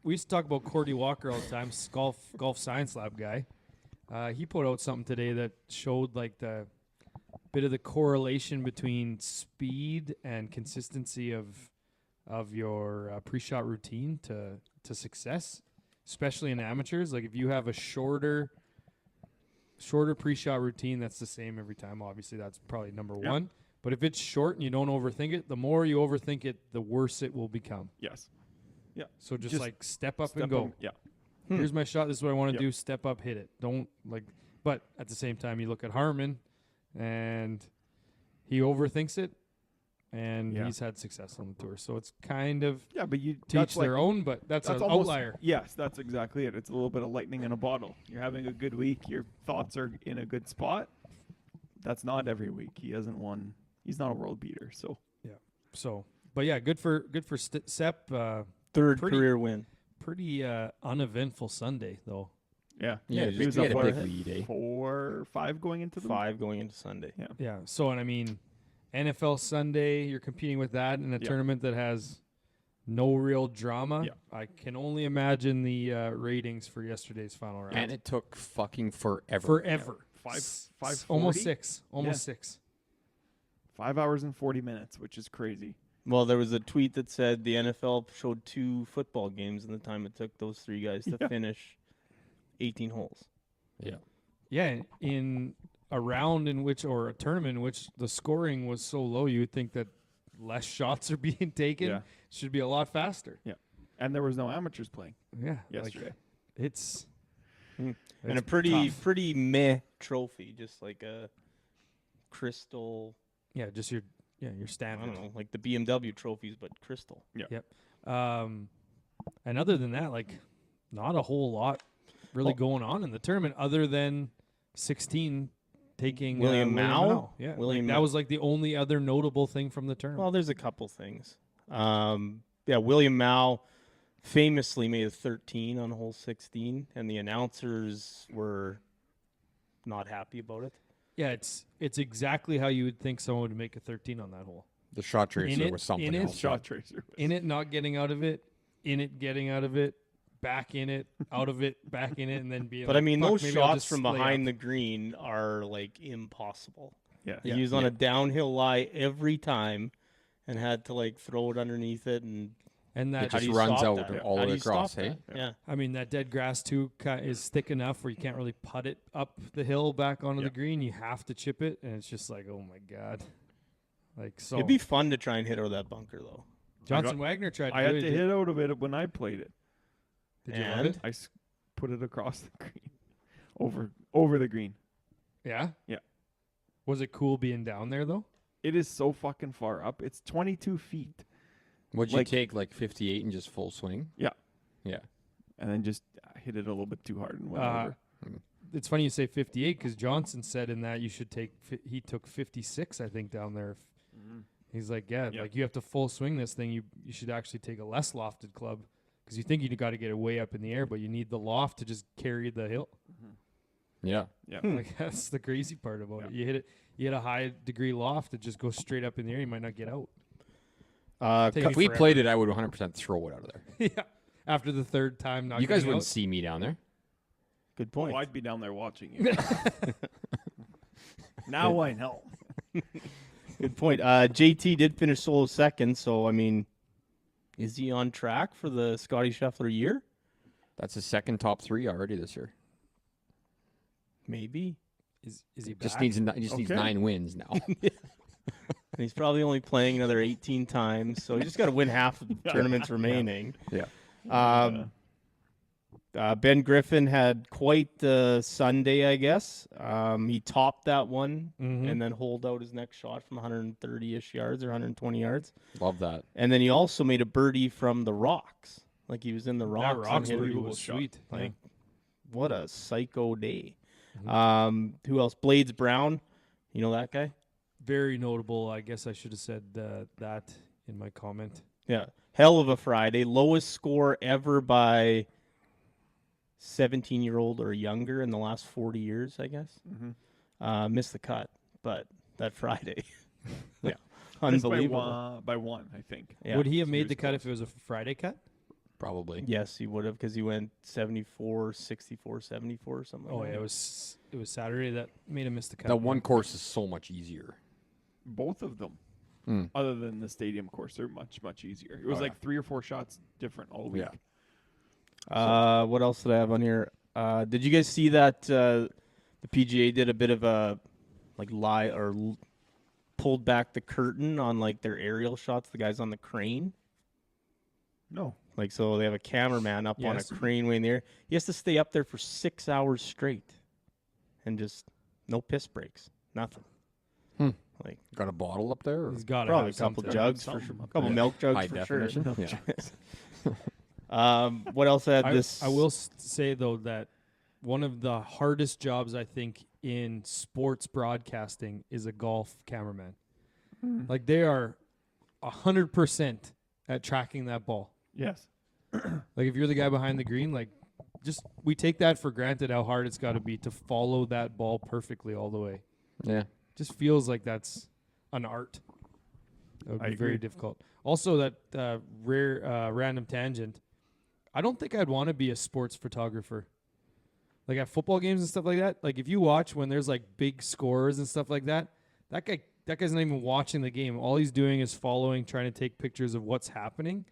we used to talk about Cordy Walker all the time, golf science lab guy. He put out something today that showed like the bit of the correlation between speed and consistency of your pre-shot routine to success, especially in amateurs. Like if you have a shorter pre-shot routine, that's the same every time. Obviously, that's probably number Yep. one. But if it's short and you don't overthink it, the more you overthink it, the worse it will become. Yes. Yeah. So just Just like step up Step and go. on- Yeah. Here's my shot. This is what I want to Yep. do. Step up, hit it. Don't like. But at the same time, you look at Harmon, and he overthinks it, and Yeah. he's had success on the tour. So it's kind of Yeah, but you teach that's their like, own, but that's an almost, outlier. Yes, that's exactly it. It's a little bit of lightning in a bottle. You're having a good week. Your thoughts are in a good spot. That's not every week. He hasn't won. He's not a world beater. So So, but yeah, good for Sepp. Third Pretty- career win. Pretty uneventful Sunday though. yeah, Yeah, he just was get up a for big lead, eh? 4 5 going into the 5 going into Sunday. Yeah. Yeah. So, and I mean, NFL Sunday, you're competing with that in a Yeah. tournament that has no real drama. Yeah. I can only imagine the ratings for yesterday's final round. And it took fucking forever. Forever. Five- S- 5:40? Almost 6. Almost Yeah. 6. 5 hours and 40 minutes, which is crazy. Well, there was a tweet that said the NFL showed 2 football games in the time it took those 3 guys to Yeah. finish 18 holes. Yeah. Yeah. In a round in which, or a tournament in which the scoring was so low, you would think that less shots are being taken. Yeah. Should be a lot faster. And there was no amateurs playing Yeah. yesterday. Like, it's. And it's a pretty tough. pretty meh trophy, just like a crystal. Yeah, just your I standard. don't know, like the BMW trophies, but crystal. And other than that, like, not a whole lot really Well- going on in the tournament other than 16 taking William Mao? Yeah, William like, that Mao. was like the only other notable thing from the tournament. Well, there's a couple things. Yeah, William Mao famously made a 13 on hole 16, and the announcers were not happy about it. Yeah, it's exactly how you would think someone would make a 13 on that hole. The shot tracer it- was something in it, else. Shot tracer. In it, not getting out of it, in it, getting out of it, back in it, out of it, back in it, and then being But like, I mean, "Fuck, those maybe I'll shots just from lay behind up." the green are like impossible. Yeah. Yeah. He was on a downhill lie every time, and had to like throw it underneath it, and And It that, how do just you runs stop out that? all How the do way you stop across, hey? that? Yeah. I mean, that dead grass too is thick enough where you can't really putt it up the hill back onto Yeah. the green. You have to chip it, and it's just like, oh my god, like so. It'd be fun to try and hit out of that bunker, though. Johnson Wagner tried. I to had do it. to hit out of it when I played it. Did you love And? it? I put it across the green, over the green. Yeah. Yeah. Was it cool being down there though? It is so fucking far up. It's 22 feet, Would you Like- take like 58 and just full swing? Yeah. Yeah. and then just hit it a little bit too hard and went Uh, over. It's funny you say 58 because Johnson said in that you should take. He took 56, I think, down there. He's like, yeah, Yeah. like you have to full swing this thing. You should actually take a less lofted club because you think you got to get it way up in the air, but you need the loft to just carry the hill. Yeah. Yeah. Like that's the crazy part about it. You hit a high degree loft, it just goes straight up in the air. You might not get out. Take If we forever. played it, I would 100% throw it out of there. Yeah. After the third time, not You guys getting wouldn't out. see me down there. Good point. Oh, I'd be down there watching you. Now I know. Good point. JT did finish solo second, so I mean, is he on track for the Scotty Scheffler year? That's his second top 3 already this year. Maybe. Is he Just back? needs needs Okay. 9 wins now. And he's probably only playing another 18 times, so he just got to win half of the tournaments remaining. Yeah. Ben Griffin had quite the Sunday, I guess. He topped that one Mhm. and then holed out his next shot from 130-ish yards or 120 yards. Love that. And then he also made a birdie from the rocks. Like he was in the That rocks. and rocks hit it. birdie unbelievable was shot. sweet. Like, what a psycho day. Mhm. Who else? Blades Brown. You know that guy? Very notable. I guess I should have said that in my comment. Yeah. Hell of a Friday. Lowest score ever by 17-year-old or younger in the last 40 years, I guess. Missed the cut, but that Friday. Yeah. Unbelievable. By one, I think. Yeah. Would he have so made he the was cut close. if it was a Friday cut? Probably. Yes, he would have because he went 74, 64, 74 or something. Oh like yeah, that. it was Saturday that made him miss the cut. That one course is so much easier. Both of them, Mm. other than the stadium course, they're much, much easier. It was Oh, like yeah. 3 or 4 shots different all week. Yeah. What else did I have on here? Did you guys see that the PGA did a bit of a like lie or pulled back the curtain on like their aerial shots? The guys on the crane, No. like so they have a cameraman up on a Yes. crane way in the air. He has to stay up there for 6 hours straight, and just no piss breaks, nothing. Hmm. Like Got a bottle up there? Or? He's got probably a couple something. jugs for something sure, up couple there. milk jugs High for sure. definition. Yeah. What else I had this? I will say though that one of the hardest jobs I think in sports broadcasting is a golf cameraman. Like they are 100% at tracking that ball. Yes. Like if you're the guy behind the green, like just we take that for granted how hard it's got to be to follow that ball perfectly all the way. Yeah. Just feels like that's an art. That would I be very agree. difficult. Also, that random tangent. I don't think I'd want to be a sports photographer. Like at football games and stuff like that. Like if you watch when there's like big scores and stuff like that, that guy's not even watching the game. All he's doing is following, trying to take pictures of what's happening,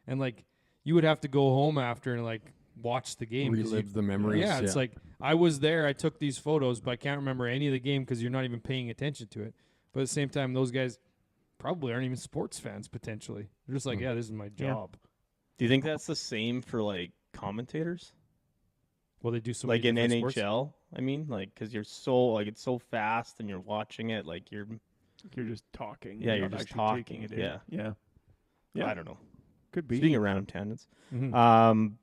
and like you would have to go home after and like watch the game. 'cause Relive the memories. yeah, it's like I was there, I took these photos, but I can't remember any of the game because you're not even paying attention to it. But at the same time, those guys probably aren't even sports fans potentially. They're just like, yeah, this is my Yeah. job. Do you think that's the same for like commentators? Well, they do so Like many in different NHL, sports. I mean, like because you're so like it's so fast and you're watching it, like you're You're just talking. Yeah, you're not just actually taking talking, it in. yeah. Yeah. Yeah. I don't know. Could be. Speaking of random tangents, Mhm.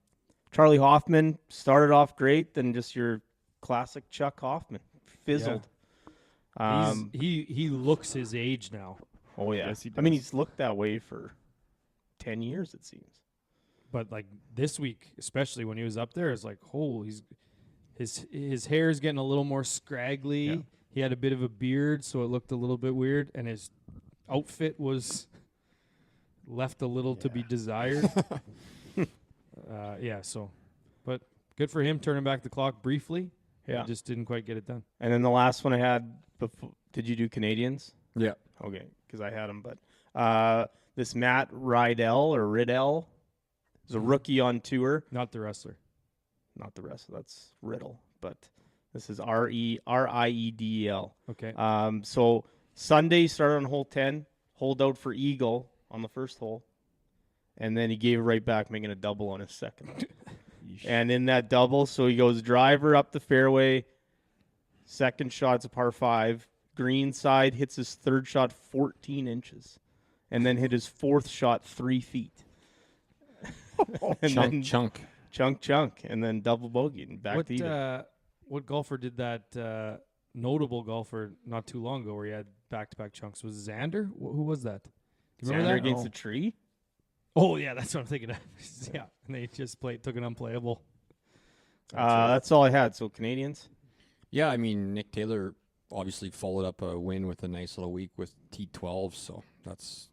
Charlie Hoffman started off great, then just your classic Chuck Hoffman fizzled. He looks his age now. Oh yeah, Yes, he I mean does. he's looked that way for 10 years it seems. but like this week, especially when he was up there, it's like, oh, his hair is getting a little more scraggly. Yeah. He had a bit of a beard, so it looked a little bit weird, and his outfit was left a little to be desired. But good for him turning back the clock briefly. Yeah. Just didn't quite get it done. And then the last one I had before. Did you do Canadians? Yeah. Okay, because I had him. But this Matt Riddell is a rookie on tour. Not the wrestler. Not the rest. That's Riddle. But this is Riedel. Okay. So Sunday started on hole 10, holed out for eagle on the first hole, and then he gave it right back, making a double on his second. And in that double, so he goes driver up the fairway, second shot's a par 5, green side, hits his third shot 14 inches, and then hit his fourth shot 3 feet. And chunk, and then double bogey and back to even. What golfer did that? Notable golfer not too long ago where he had back-to-back chunks. Was it Xander? Who was that? Do you remember Xander that? against the tree? Oh yeah, that's what I'm thinking of. Yeah, and they just took an unplayable. That's all I had. So Canadians. Yeah, I mean, Nick Taylor obviously followed up a win with a nice little week with T12, so it's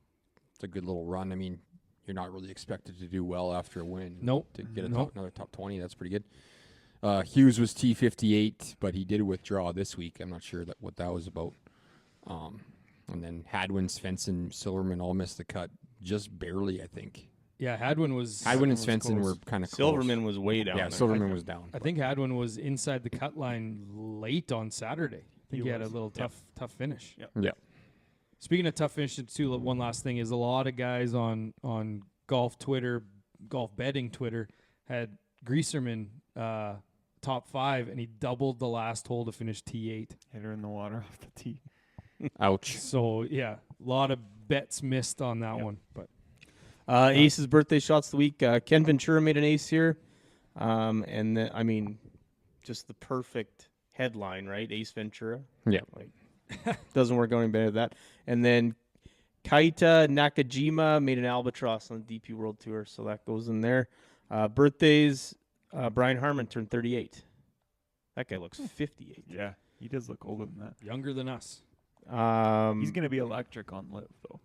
a good little run. I mean, you're not really expected to do well after a win. Nope. To get another top 20, that's pretty good. Hughes was T58, but he did withdraw this week. I'm not sure what that was about. And then Hadwin, Svensson, Silverman all missed the cut just barely, I think. Yeah, Hadwin and Svensson were kind of close. Silverman was way down. Yeah, Silverman was down. I think Hadwin was inside the cut line late on Saturday. I think he had a little tough finish. Yep. Yeah. Speaking of tough finishes too, one last thing is a lot of guys on golf Twitter, golf betting Twitter, had Greaserman top 5, and he doubled the last hole to finish T8. Hit her in the water off the tee. Ouch. So yeah, a lot of bets missed on that one. But Ace's birthday shots of the week. Ken Ventura made an ace here. And then, I mean, just the perfect headline, right? Ace Ventura. Yeah. Like, doesn't work out any better than that. And then Kaita Nakajima made an albatross on the DP World Tour, so that goes in there. Birthdays, Brian Harmon turned 38. That guy looks 58. Yeah, he does look older than that. younger than us. He's going to be electric on Live, though.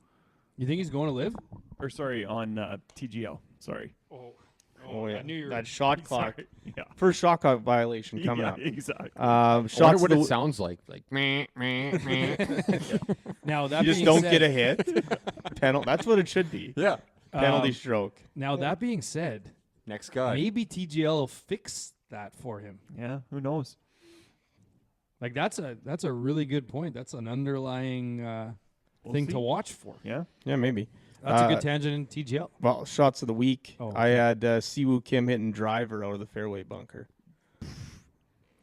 You think he's going to live? Or, sorry, on TGL. Sorry. Oh, yeah. I knew you were. That shot clock. Sorry. Yeah. First shot clock violation coming up. Exactly. I wonder Shots what of it the sounds like. Like, meh, meh, meh. Now that You just being don't said, get a hit. Penalty. That's what it should be. Yeah. Penalty stroke. Now that being said, Next guy. maybe TGL will fix that for him. Yeah, who knows? Like that's a really good point. That's an underlying thing see. to watch for. Yeah. Yeah, maybe. That's a good tangent in TGL. Well, shots of the week. Oh, I okay. had Siwoo Kim hitting driver out of the fairway bunker.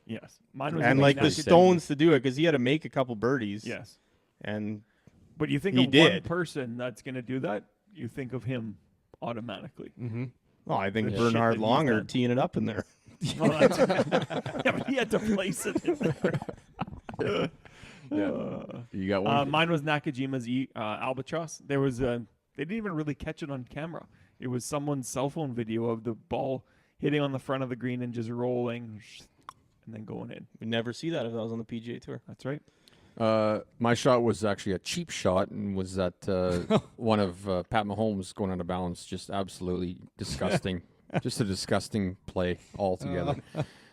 Yes. Mine was And like the stones to do it because he had to make a couple birdies. Yes. And But you think He of one did. person that's going to do that, you think of him automatically. Mm-hmm. well, I think The shit Bernhard that he's Longer done. teeing it up in there. Well, yeah, but he had to place it in there. You got one? Mine was Nakajima's albatross. There was they didn't even really catch it on camera. It was someone's cell phone video of the ball hitting on the front of the green and just rolling and then going in. We'd never see that if that was on the PGA Tour. That's right. My shot was actually a cheap shot and was that one of Pat Mahomes going out of bounds. Just absolutely disgusting. Just a disgusting play altogether.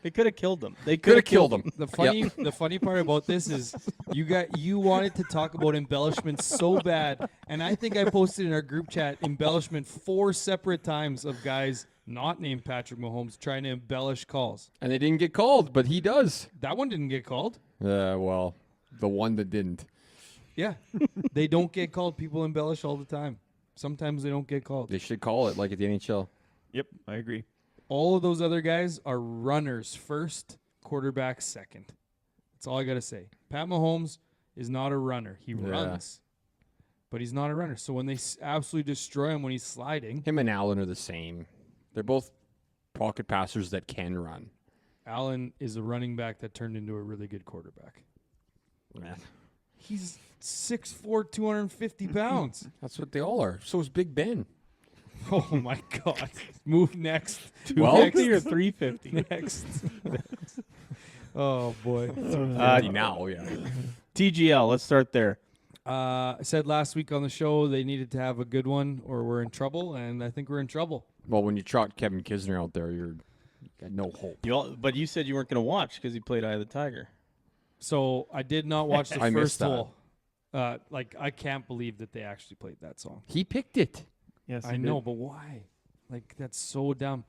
They could have killed them. They Could have killed him. The funny part about this is you wanted to talk about embellishment so bad, and I think I posted in our group chat embellishment 4 separate times of guys not named Patrick Mahomes trying to embellish calls. And they didn't get called, but he does. That one didn't get called. Well, the one that didn't. Yeah, they don't get called. People embellish all the time. Sometimes they don't get called. They should call it like at the NHL. Yep, I agree. All of those other guys are runners first, quarterback second. That's all I got to say. Pat Mahomes is not a runner. He runs, but he's not a runner. So when they absolutely destroy him when he's sliding, Him and Allen are the same. They're both pocket passers that can run. Allen is a running back that turned into a really good quarterback. Man, He's 6'4", 250 pounds. that's what they all are. So is Big Ben. Oh my God! Move next. Well, 250 or 350? Next. Oh boy. 50 now, yeah. TGL. Let's start there. I said last week on the show they needed to have a good one or we're in trouble, and I think we're in trouble. Well, when you trot Kevin Kisner out there, you got no hope. But you said you weren't going to watch because he played Eye of the Tiger. So I did not watch the I first missed that. hole. I can't believe that they actually played that song. He picked it. Yes, I know, but why? Like, that's so dumb.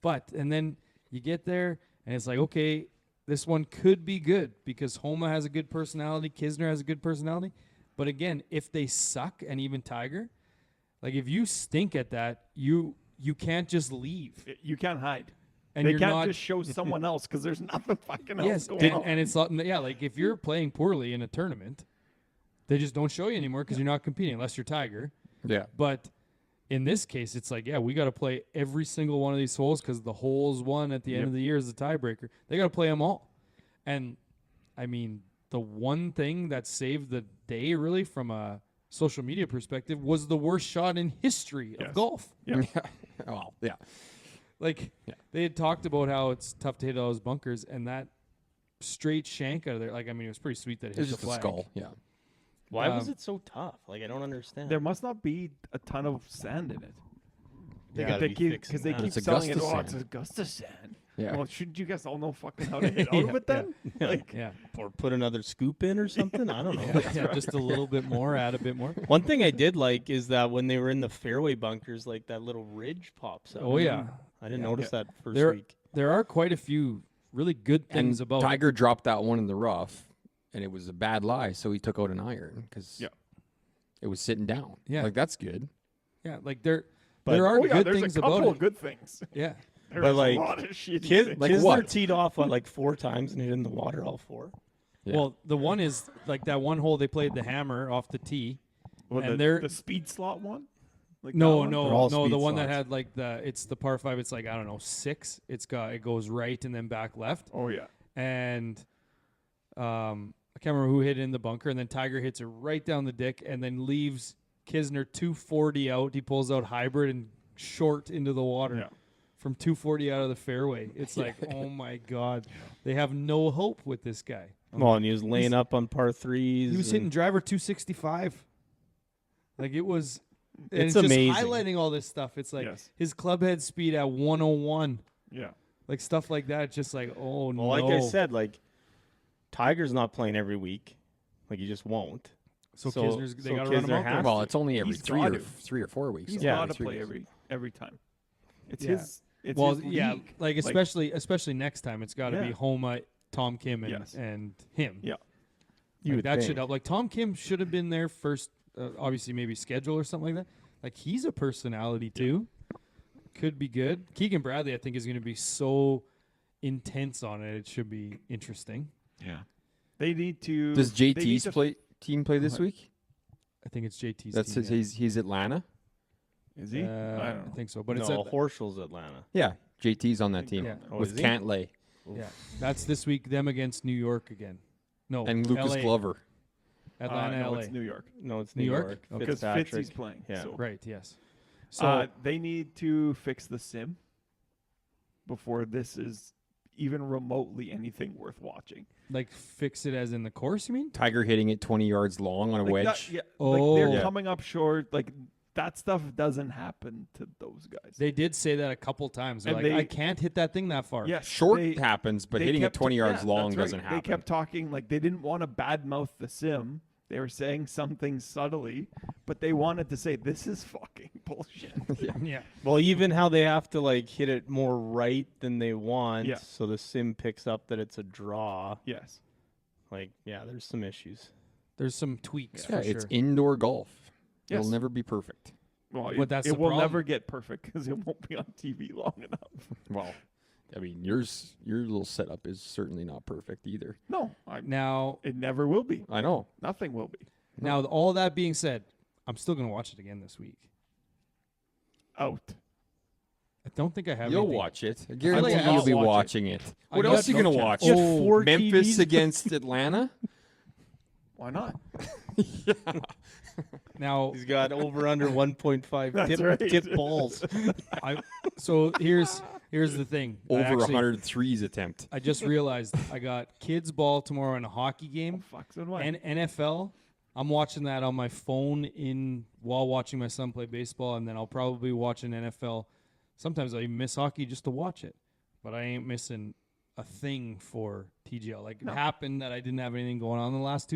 But, and then you get there, and it's like, okay, this one could be good because Homa has a good personality, Kisner has a good personality. But again, if they suck, and even Tiger, like, if you stink at that, you can't just leave. You can't hide. And they you're can't not, just show someone else because there's nothing fucking else yes, going on. and it's not, yeah, like, if you're playing poorly in a tournament, they just don't show you anymore because you're not competing unless you're Tiger. Yeah. But in this case, it's like, yeah, we got to play every single one of these holes because the holes won at the end of the year is the tiebreaker. They got to play them all. And, I mean, the one thing that saved the day, really, from a social media perspective, was the worst shot in history of golf. Yeah. Well, yeah. Like, they had talked about how it's tough to hit all those bunkers, and that straight shank out of there, like, I mean, it was pretty sweet that it hit It's the just a flag. skull. Yeah. Why was it so tough? Like, I don't understand. There must not be a ton of sand in it. Yeah, They be keep fixing because they that. keep It's selling it. Augusta Oh, it's sand. Augusta sand. Yeah. Well, shouldn't you guys all know fucking how to hit out of it then? Like, Yeah. Or put another scoop in or something? I don't know. Yeah, just a little bit more, add a bit more. One thing I did like is that when they were in the fairway bunkers, like that little ridge pops up. Oh, yeah. I didn't notice that first There, week. there are quite a few really good things And about it. Tiger dropped that one in the rough, and it was a bad lie, so he took out an iron because it was sitting down. Yeah. Like, that's good. Yeah, like there But- are oh yeah, good there's things a couple about of it. good things. Yeah. There's like, a lot of shitty Kis- things. Like Kisner what? teed off like 4 times and hit in the water all 4. Yeah. Well, the one is like that one hole they played the hammer off the tee. Well, and the, they're the speed slot one. Like that no, one? They're all no, the speed one that slots. had like it's the par 5. It's like, I don't know, 6. It goes right and then back left. Oh yeah. And I can't remember who hit it in the bunker, and then Tiger hits it right down the dick and then leaves Kisner 240 out. He pulls out hybrid and short into the water. Yeah. From 240 out of the fairway. It's like, oh my God. They have no hope with this guy. Well, and he was laying up on par 3s. He was hitting driver 265. Like, it was. And It's just amazing. highlighting all this stuff. It's like Yes. his club head speed at 101. Yeah. Like, stuff like that. It's just like, oh no. Well, like I said, like Tiger's not playing every week. Like, he just won't. So Kisner's, they got to run him Kisner out there. has Well, to. it's only every He's 3 got or to. 3 or 4 weeks. He's so Yeah. got to 3 play weeks. every time. It's Yeah. his. It's Well, his yeah, league. like especially next time, it's got to be Yeah. Homa, Tom Kim, and, Yes. and him. Yeah. You would that should think. help. Like, Tom Kim should have been there first. Obviously, maybe schedule or something like that. Like, he's a personality too. Could be good. Keegan Bradley, I think, is going to be so intense on it. It should be interesting. Yeah. They need to. Does they need JT's to- team play this week? I think it's JT's That's team. his. He's Atlanta. Is he? I don't I know. think so. But it's no, at, Horschel's Atlanta. Yeah, JT's on that team Yeah. Oh, with is he? Cantlay yeah, that's this week. Them against New York again. No, and Lucas LA, Glover. Atlanta, no, LA. it's New York. No, it's New New York? York. Okay. Because Fitzpatrick. Fitzy's playing. Yeah. So. Right. Yes. So They need to fix the sim before this is even remotely anything worth watching. like, fix it as in the course. You mean? Tiger hitting it 20 yards long on a Like wedge. that- yeah, Oh. like they're Yeah. coming up short. Like that stuff doesn't happen to those guys. They did say that a couple times. They're And like, they- I can't hit that thing that far. Yes, Short they- happens, but they hitting it kept- 20 yards yeah, long that's right. doesn't happen. They kept talking like they didn't want to badmouth the sim. They were saying something subtly, but they wanted to say this is fucking bullshit. Yeah. Well, even how they have to like hit it more right than they want, Yeah. so the sim picks up that it's a draw. Yes. Like, yeah, there's some issues. There's some tweaks Yeah, for it's sure. indoor golf. Yes. It'll never be perfect. Well, But that's it the will problem. never get perfect because it won't be on TV long enough. Well, I mean, your little setup is certainly not perfect either. No, Now, it never will be. I know. Nothing will be. all that being said, I'm still going to watch it again this week. Out. I don't think I have You'll anything. watch it. I like guarantee I'll you'll be watch it. watching it. got What else are you no going to chance. watch? You have Oh, 4 Memphis TVs? against Atlanta? Why not? Now, He's got over under 1.5 That's right. tip balls. so here's the thing. Over 100 threes attempt. I just realized I got kids ball tomorrow in a hockey Oh, game fuck, so do I. and NFL. I'm watching that on my phone while watching my son play baseball, and then I'll probably watch an NFL. Sometimes I even miss hockey just to watch it, but I ain't missing a thing for TGL. Like, it happened that I didn't have anything going on the last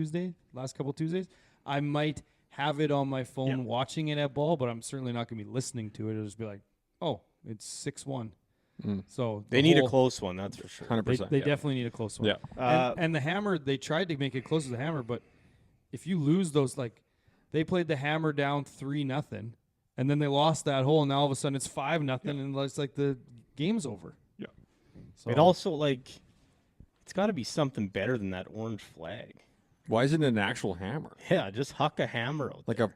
couple Tuesdays. I might have it on my phone watching it at ball, but I'm certainly not going to be listening to it. It'll just be like, oh, it's 6-1. So They need a close one, that's for sure. 100%. They definitely need a close one. Yeah. And the Hammer, they tried to make it close to the Hammer, but if you lose those, like, they played the Hammer down 3-0, and then they lost that hole, and now all of a sudden it's 5-0, and it's like the game's over. Yeah. So It also, like, it's got to be something better than that orange flag. Why isn't it an actual hammer? Yeah, just huck a hammer out. Like a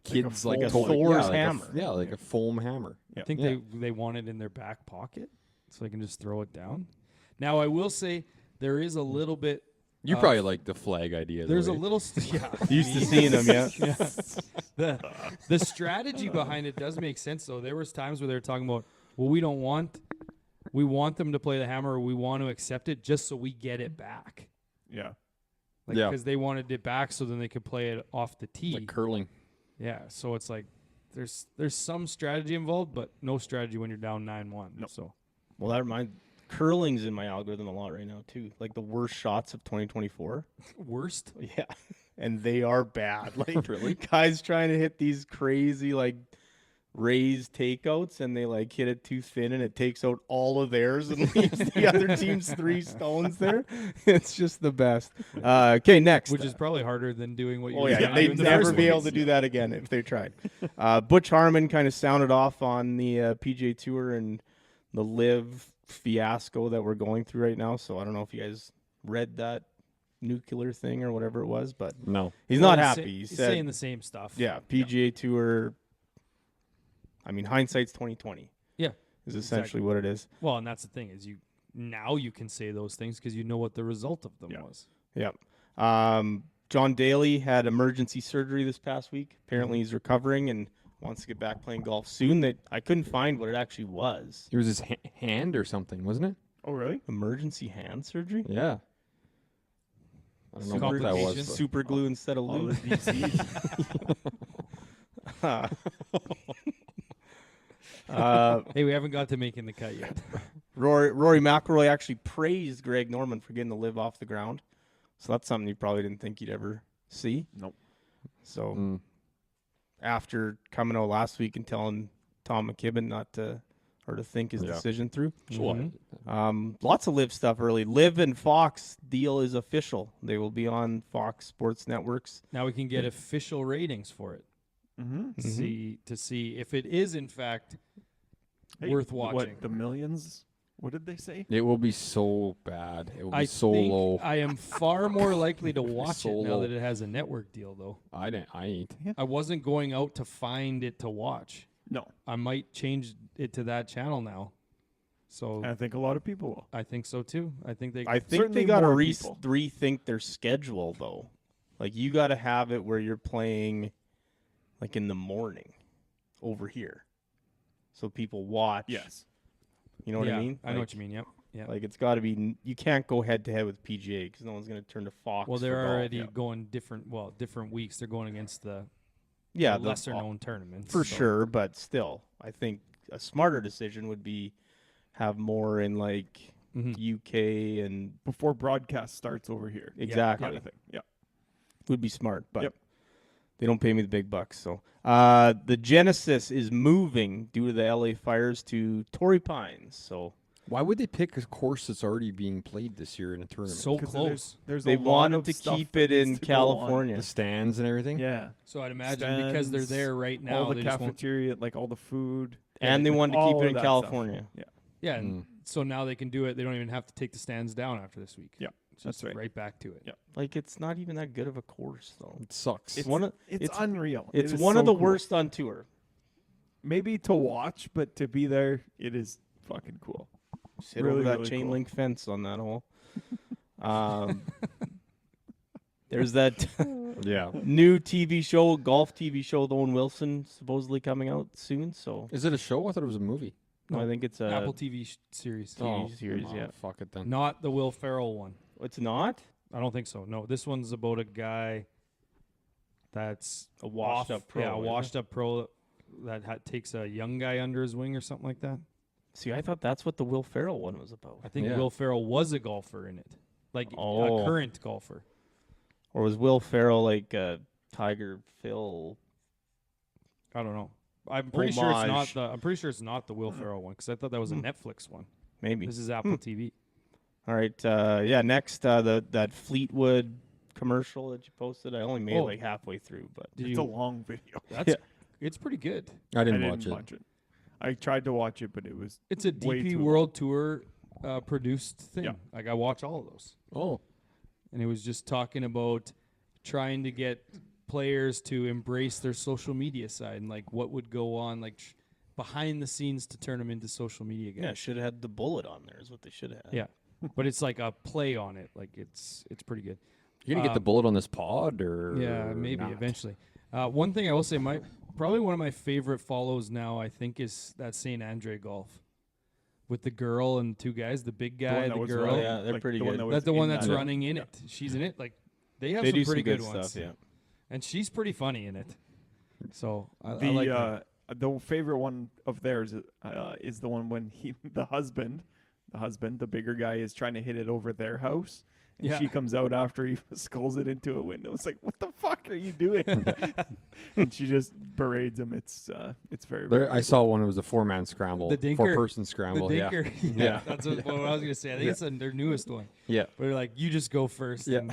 kid's like a Thor's like hammer. like a foam hammer. I think they want it in their back pocket so they can just throw it down. Now, I will say there is a little bit. You probably like the flag idea. There's a though, eh? little. Used to seeing them, yeah. The strategy behind it does make sense, though. There was times where they were talking about, well, we want them to play the hammer, or we want to accept it just so we get it back. Yeah. Because they wanted it back so then they could play it off the tee. like curling. Yeah, so it's like there's some strategy involved, but no strategy when you're down 9-1. Nope. So Well, that reminds curling's in my algorithm a lot right now, too. Like the worst shots of 2024. worst. Yeah. And they are bad. Like, Really? guys trying to hit these crazy, like, raised takeouts, and they, like, hit it too thin, and it takes out all of theirs and leaves the other team's 3 stones there. It's just the best. Okay, next. Which is probably harder than doing what you Oh, were yeah, doing they'd in the never first be able place. to do that again if they tried. Butch Harmon kind of sounded off on the PGA Tour and the Live fiasco that we're going through right now. So I don't know if you guys read that nuclear thing or whatever it was, but No. he's Well, not happy. He He's said, saying the same stuff. yeah, PGA Tour. I mean, hindsight's 2020 Yeah. is essentially what it is. Well, and that's the thing is you can say those things because you know what the result of them was. Yep. John Daly had emergency surgery this past week. Apparently, he's recovering and wants to get back playing golf soon. That I couldn't find what it actually was. It was his hand or something, wasn't it? Oh, really? Emergency hand surgery? Yeah. I don't know what that was. Complications. but- Super glue instead of All lube. the DCs. Hey, we haven't got to making the cut yet. Rory McIlroy actually praised Greg Norman for getting the live off the ground. So that's something you probably didn't think you'd ever see. Nope. So after coming out last week and telling Tom McKibben not to or to think his decision through. Lots of Live stuff early. Live and Fox deal is official. They will be on Fox Sports Networks. Now we can get official ratings for it. To see if it is in fact worth watching. What, the millions? What did they say? It will be so bad. It will be I so think low. I am far more likely to watch So it now low. that it has a network deal, though. I ain't. I wasn't going out to find it to watch. No. I might change it to that channel now. So I think a lot of people will. I think so too. I think they. I think Certainly they got to more people. rethink their schedule, though. Like, you got to have it where you're playing, like, in the morning over here. So people watch. Yes. You know what I mean? I know what you mean. Yep. Yeah. Like, it's got to be, you can't go head to head with PGA because no one's going to turn to Fox. Well, for they're golf. already going different weeks. They're going against the the lesser known tournaments for so. sure, but still, I think a smarter decision would be have more in like UK and Before broadcast starts over here. exactly Kind of thing. Yeah. would be smart, but Yep. they don't pay me the big bucks. So the Genesis is moving due to the LA fires to Torrey Pines. So Why would they pick a course that's already being played this year in a tournament? So 'Cause close. There's they a lot wanted of to stuff keep that it in needs to go on. California. the stands and everything? Yeah. So I'd imagine because they're Stands, there right now, all the they just won't. cafeteria, like all the food. And they everything, wanted to all keep it of in that California. Stuff. Yeah. Yeah, and so now they can do it. They don't even have to take the stands down after this week. Yeah, It's that's just right. back to it. Yeah. Like, it's not even that good of a course, though. It sucks. It's one of It's unreal. It's It is one of so the cool. worst on tour. Maybe to watch, but to be there, it is fucking cool. Sit Really, over that really chain cool. link fence on that hole. There's that Yeah. new TV show, golf TV show, with Owen Wilson supposedly coming out soon. So Is it a show? I thought it was a movie. no, I think it's a Apple TV series. TV series. oh, Yeah, fuck it then. Not the Will Ferrell one. it's not I don't think so. No, this one's about a guy that's a washed-up pro. Yeah, a is it? washed-up pro that takes a young guy under his wing or something like that. See, I thought that's what the Will Ferrell one was about. I think Yeah. Will Ferrell was a golfer in it, like Oh. a current golfer. Or was Will Ferrell like Tiger Phil? I don't know. I'm pretty sure it's not Homage. the. I'm pretty sure it's not the Will Ferrell one because I thought that was a Netflix one. Maybe. This is Apple TV. All right. Yeah. Next, that Fleetwood commercial that you posted. I only made Oh. like halfway through, but Did It's a you? long video. That's it's pretty good. I I didn't didn't watch it. watch it. I tried to watch it, but it was It's a Way DP too World Tour produced thing. Yeah. Like I watch all of those. Oh. And it was just talking about trying to get players to embrace their social media side and like what would go on like behind the scenes to turn them into social media guys. yeah, should have had the bullet on there. Is what they should have. Yeah. But it's like a play on it. Like it's pretty good. You gonna get the bullet on this pod or? Yeah, maybe not? eventually. One thing I will say, probably one of my favorite follows now, I think, is that St. Andre golf with the girl and two guys, the big one guy, that the was girl. running, Yeah, they're pretty the one good. that was That's the one in that's that. running in it. She's in it. Like they have They some do pretty some good ones. stuff. Yeah. And she's pretty funny in it. So I The like that. the favorite one of theirs is the one when the husband, the bigger guy, is trying to hit it over their house. And Yeah. she comes out after he skulls it into a window. It's like, what the fuck are you doing? And she just berades him. It's very. There, I saw one. It was a 4-man scramble, The Dinker- 4-person The scramble. Dinker. Yeah. Yeah, that's what I was gonna say. I think it's their newest one. Yeah. But they're like, you just go first. Yeah. and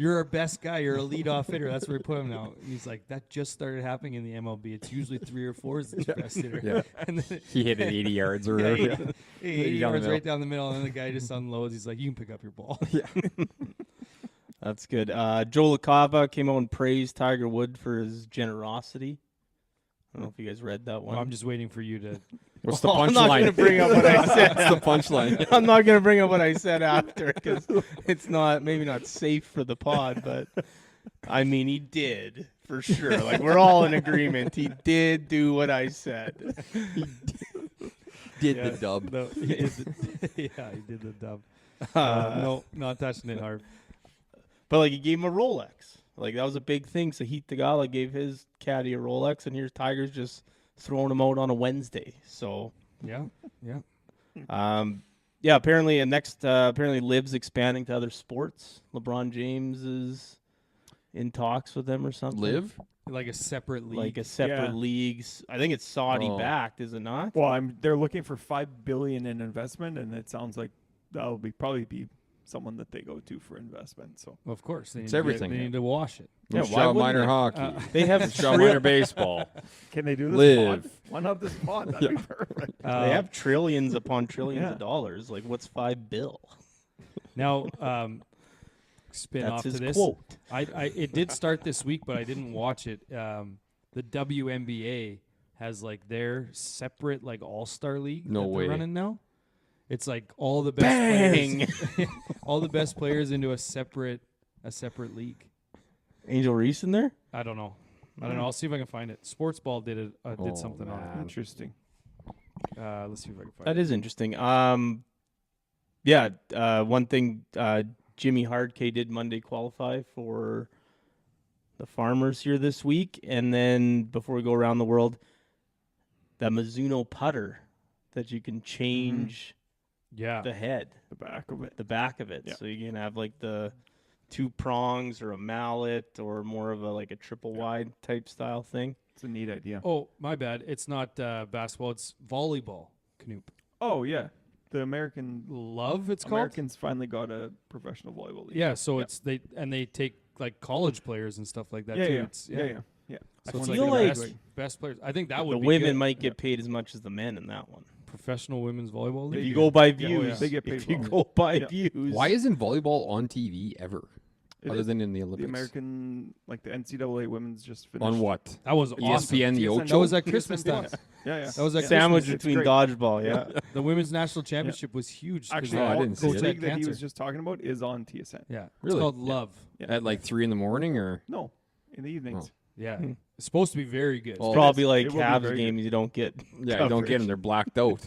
You're our best guy. You're a leadoff hitter. That's where we put him now. And he's like, that just started happening in the MLB. It's usually 3 or 4s that's best hitter. Yeah. And then He hit it 80 yards or yeah, whatever. 80 down the yards middle. right down the middle, and then the guy just unloads. He's like, you can pick up your ball. That's good. Joe LaCava came out and praised Tiger Woods for his generosity. I don't know if you guys read that one. Well, I'm just waiting for you to. What's the I'm not going to punchline? bring up what I said. What's the punchline? I'm not going to bring up what I said after because it's maybe not safe for the pod, but I mean, he did for sure. Like, we're all in agreement. He did do what I said. Did Yeah. the dub. No, he did yeah, he did the dub. No, not touching it hard. But like, he gave him a Rolex. Like, that was a big thing. Sahith Theegala gave his caddy a Rolex, and here's Tiger's just throwing him out on a Wednesday. So, Yeah, yeah. yeah. Apparently, apparently, Liv's expanding to other sports. LeBron James is in talks with them or something. Live? Like a separate league. Like a separate Yeah. league. I think it's Saudi Oh. backed, is it not? Well, they're looking for $5 billion in investment, and it sounds like that'll probably be someone that they go to for investment. So Of course, they It's need everything. They need to wash it. Yeah, Let's why draw wouldn't minor they? hockey. They have Let's draw minor baseball. can they do this? Live. Pod? Why not this pod? That'd be perfect. They have trillions upon trillions Yeah. of dollars. Like, what's $5 billion? Now, spin That's off his to this. quote. It did start this week, but I didn't watch it. The WNBA has like their separate like all-star league No that way. they're running now. It's like all the best Bang! players, all the best players into a separate league. Angel Reese in there? I don't know. I'll see if I can find it. Sportsball did Oh, something on man. Interesting. it. Let's see if I can find That it. is interesting. One thing, Jimmy Hardkay did Monday qualify for the Farmers here this week, and then before we go around the world, that Mizuno putter that you can change Yeah. the head, The back of it. the back of it, Yeah. so you can have like the 2 prongs or a mallet or more of a triple wide type style thing. It's a neat idea. Oh, my bad. It's not basketball. It's volleyball. Canoop. Oh yeah, the American Love. It's called. Americans finally got a professional volleyball league. Yeah. So Yeah. it's they take like college players and stuff like that Yeah, too. yeah, It's, yeah. So I it's feel like like the best players. I think that The would be women good. might get paid as much as the men in that one. Professional women's volleyball They league. If you do. go by Yeah, views, They get paid if you well. go by Yeah. views, Why isn't volleyball on TV ever? It other is. than in the The Olympics. American, like the NCAA women's just finished. On what? That was awesome. ESPN, the TSN. Ocho? That was at TSN Christmas time. Plus. Yeah. That was at Sandwich Christmas. It's between great. dodgeball, yeah. The women's national championship was huge. 'cause Actually, Oh, I all didn't see the coach it. had league that he cancer. was just talking about is on TSN. Yeah, it's Really? called Love. At like 3 in the morning, or No, in the evenings. Yeah, it's supposed to be very good. Oh. Probably is. like It will be Habs very games you don't get. yeah, you don't get them. They're blacked out.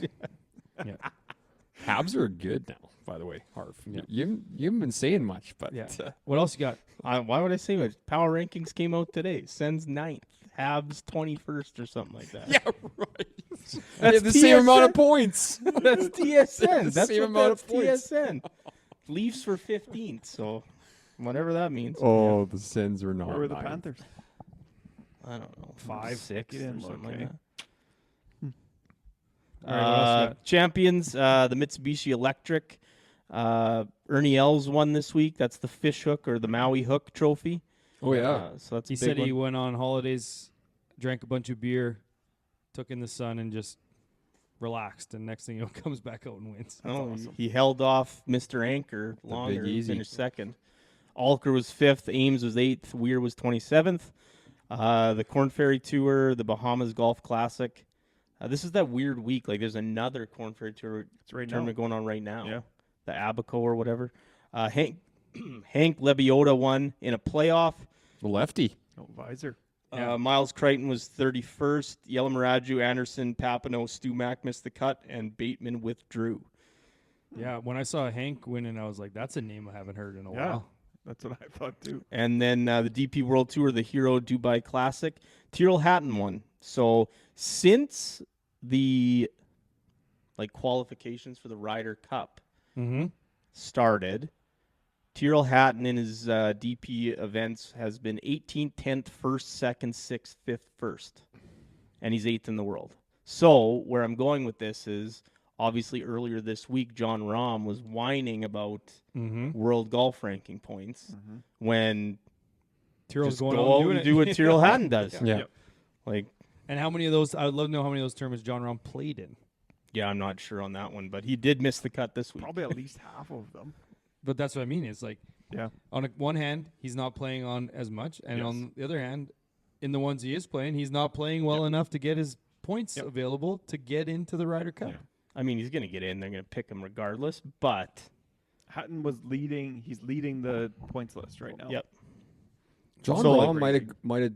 Yeah. Habs are good now, by the way. Harv, Yeah. you haven't been saying much, but Yeah. What else you got? Why would I say it? Power rankings came out today. Sens 9th, Habs 21st or something like that. yeah, right. They That's have the same amount of TSN. points. That's TSN. The That's same what amount of that's points. TSN. Leafs for 15th, so whatever that means. Oh, the Sens were not. Where were the ninth. Panthers? I don't know, 5, 6 Get in, or something okay. like that. All right, what else you got? Champions, the Mitsubishi Electric. Ernie Els won this week. That's the fish hook or the Maui hook trophy. Oh yeah. So that's He a big said he one. went on holidays, drank a bunch of beer, took in the sun, and just relaxed. And next thing you know, comes back out and wins. That's Oh, awesome. he held off Mr. Anchor Big longer. Easy. Finished second. Alker was 5th. Ames was 8th. Weir was 27th. The Corn Ferry Tour, the Bahamas Golf Classic. This is that weird week. Like, there's another Corn Ferry Tour It's right now. tournament going on right now. Yeah. The Abaco or whatever. Hank Lebioda won in a playoff. The lefty. Oh, visor. Yeah. Miles Crichton was 31st. Yelamaraju, Anderson, Papineau, Stumac missed the cut, and Bateman withdrew. Yeah, when I saw Hank winning, I was like, that's a name I haven't heard in a Yeah. while. That's what I thought too. And then the DP World Tour, the Hero Dubai Classic, Tyrrell Hatton won. So since the qualifications for the Ryder Cup Mm-hmm. started, Tyrrell Hatton in his DP events has been 18th, 10th, 1st, 2nd, 6th, 5th, 1st. And he's 8th in the world. So where I'm going with this is, obviously earlier this week, John Rahm was whining about Mm-hmm. world golf ranking points when Tyrrell's just going go out out and and doing do it. what Tyrrell Hatton does. Yeah. Yep. Like, And how many of those? I would love to know how many of those tournaments John Rahm played in. yeah, I'm not sure on that one, but he did miss the cut this week. Probably at least half of them. But that's what I mean. It's like, Yeah. on one hand, he's not playing on as much, and Yes. on the other hand, in the ones he is playing, he's not playing well enough to get his points Yep. available to get into the Ryder Cup. Yeah. I mean, he's going to get in. They're going to pick him regardless, but Hatton was leading. He's leading the points list right now. Yep. John So, Rahm like, might have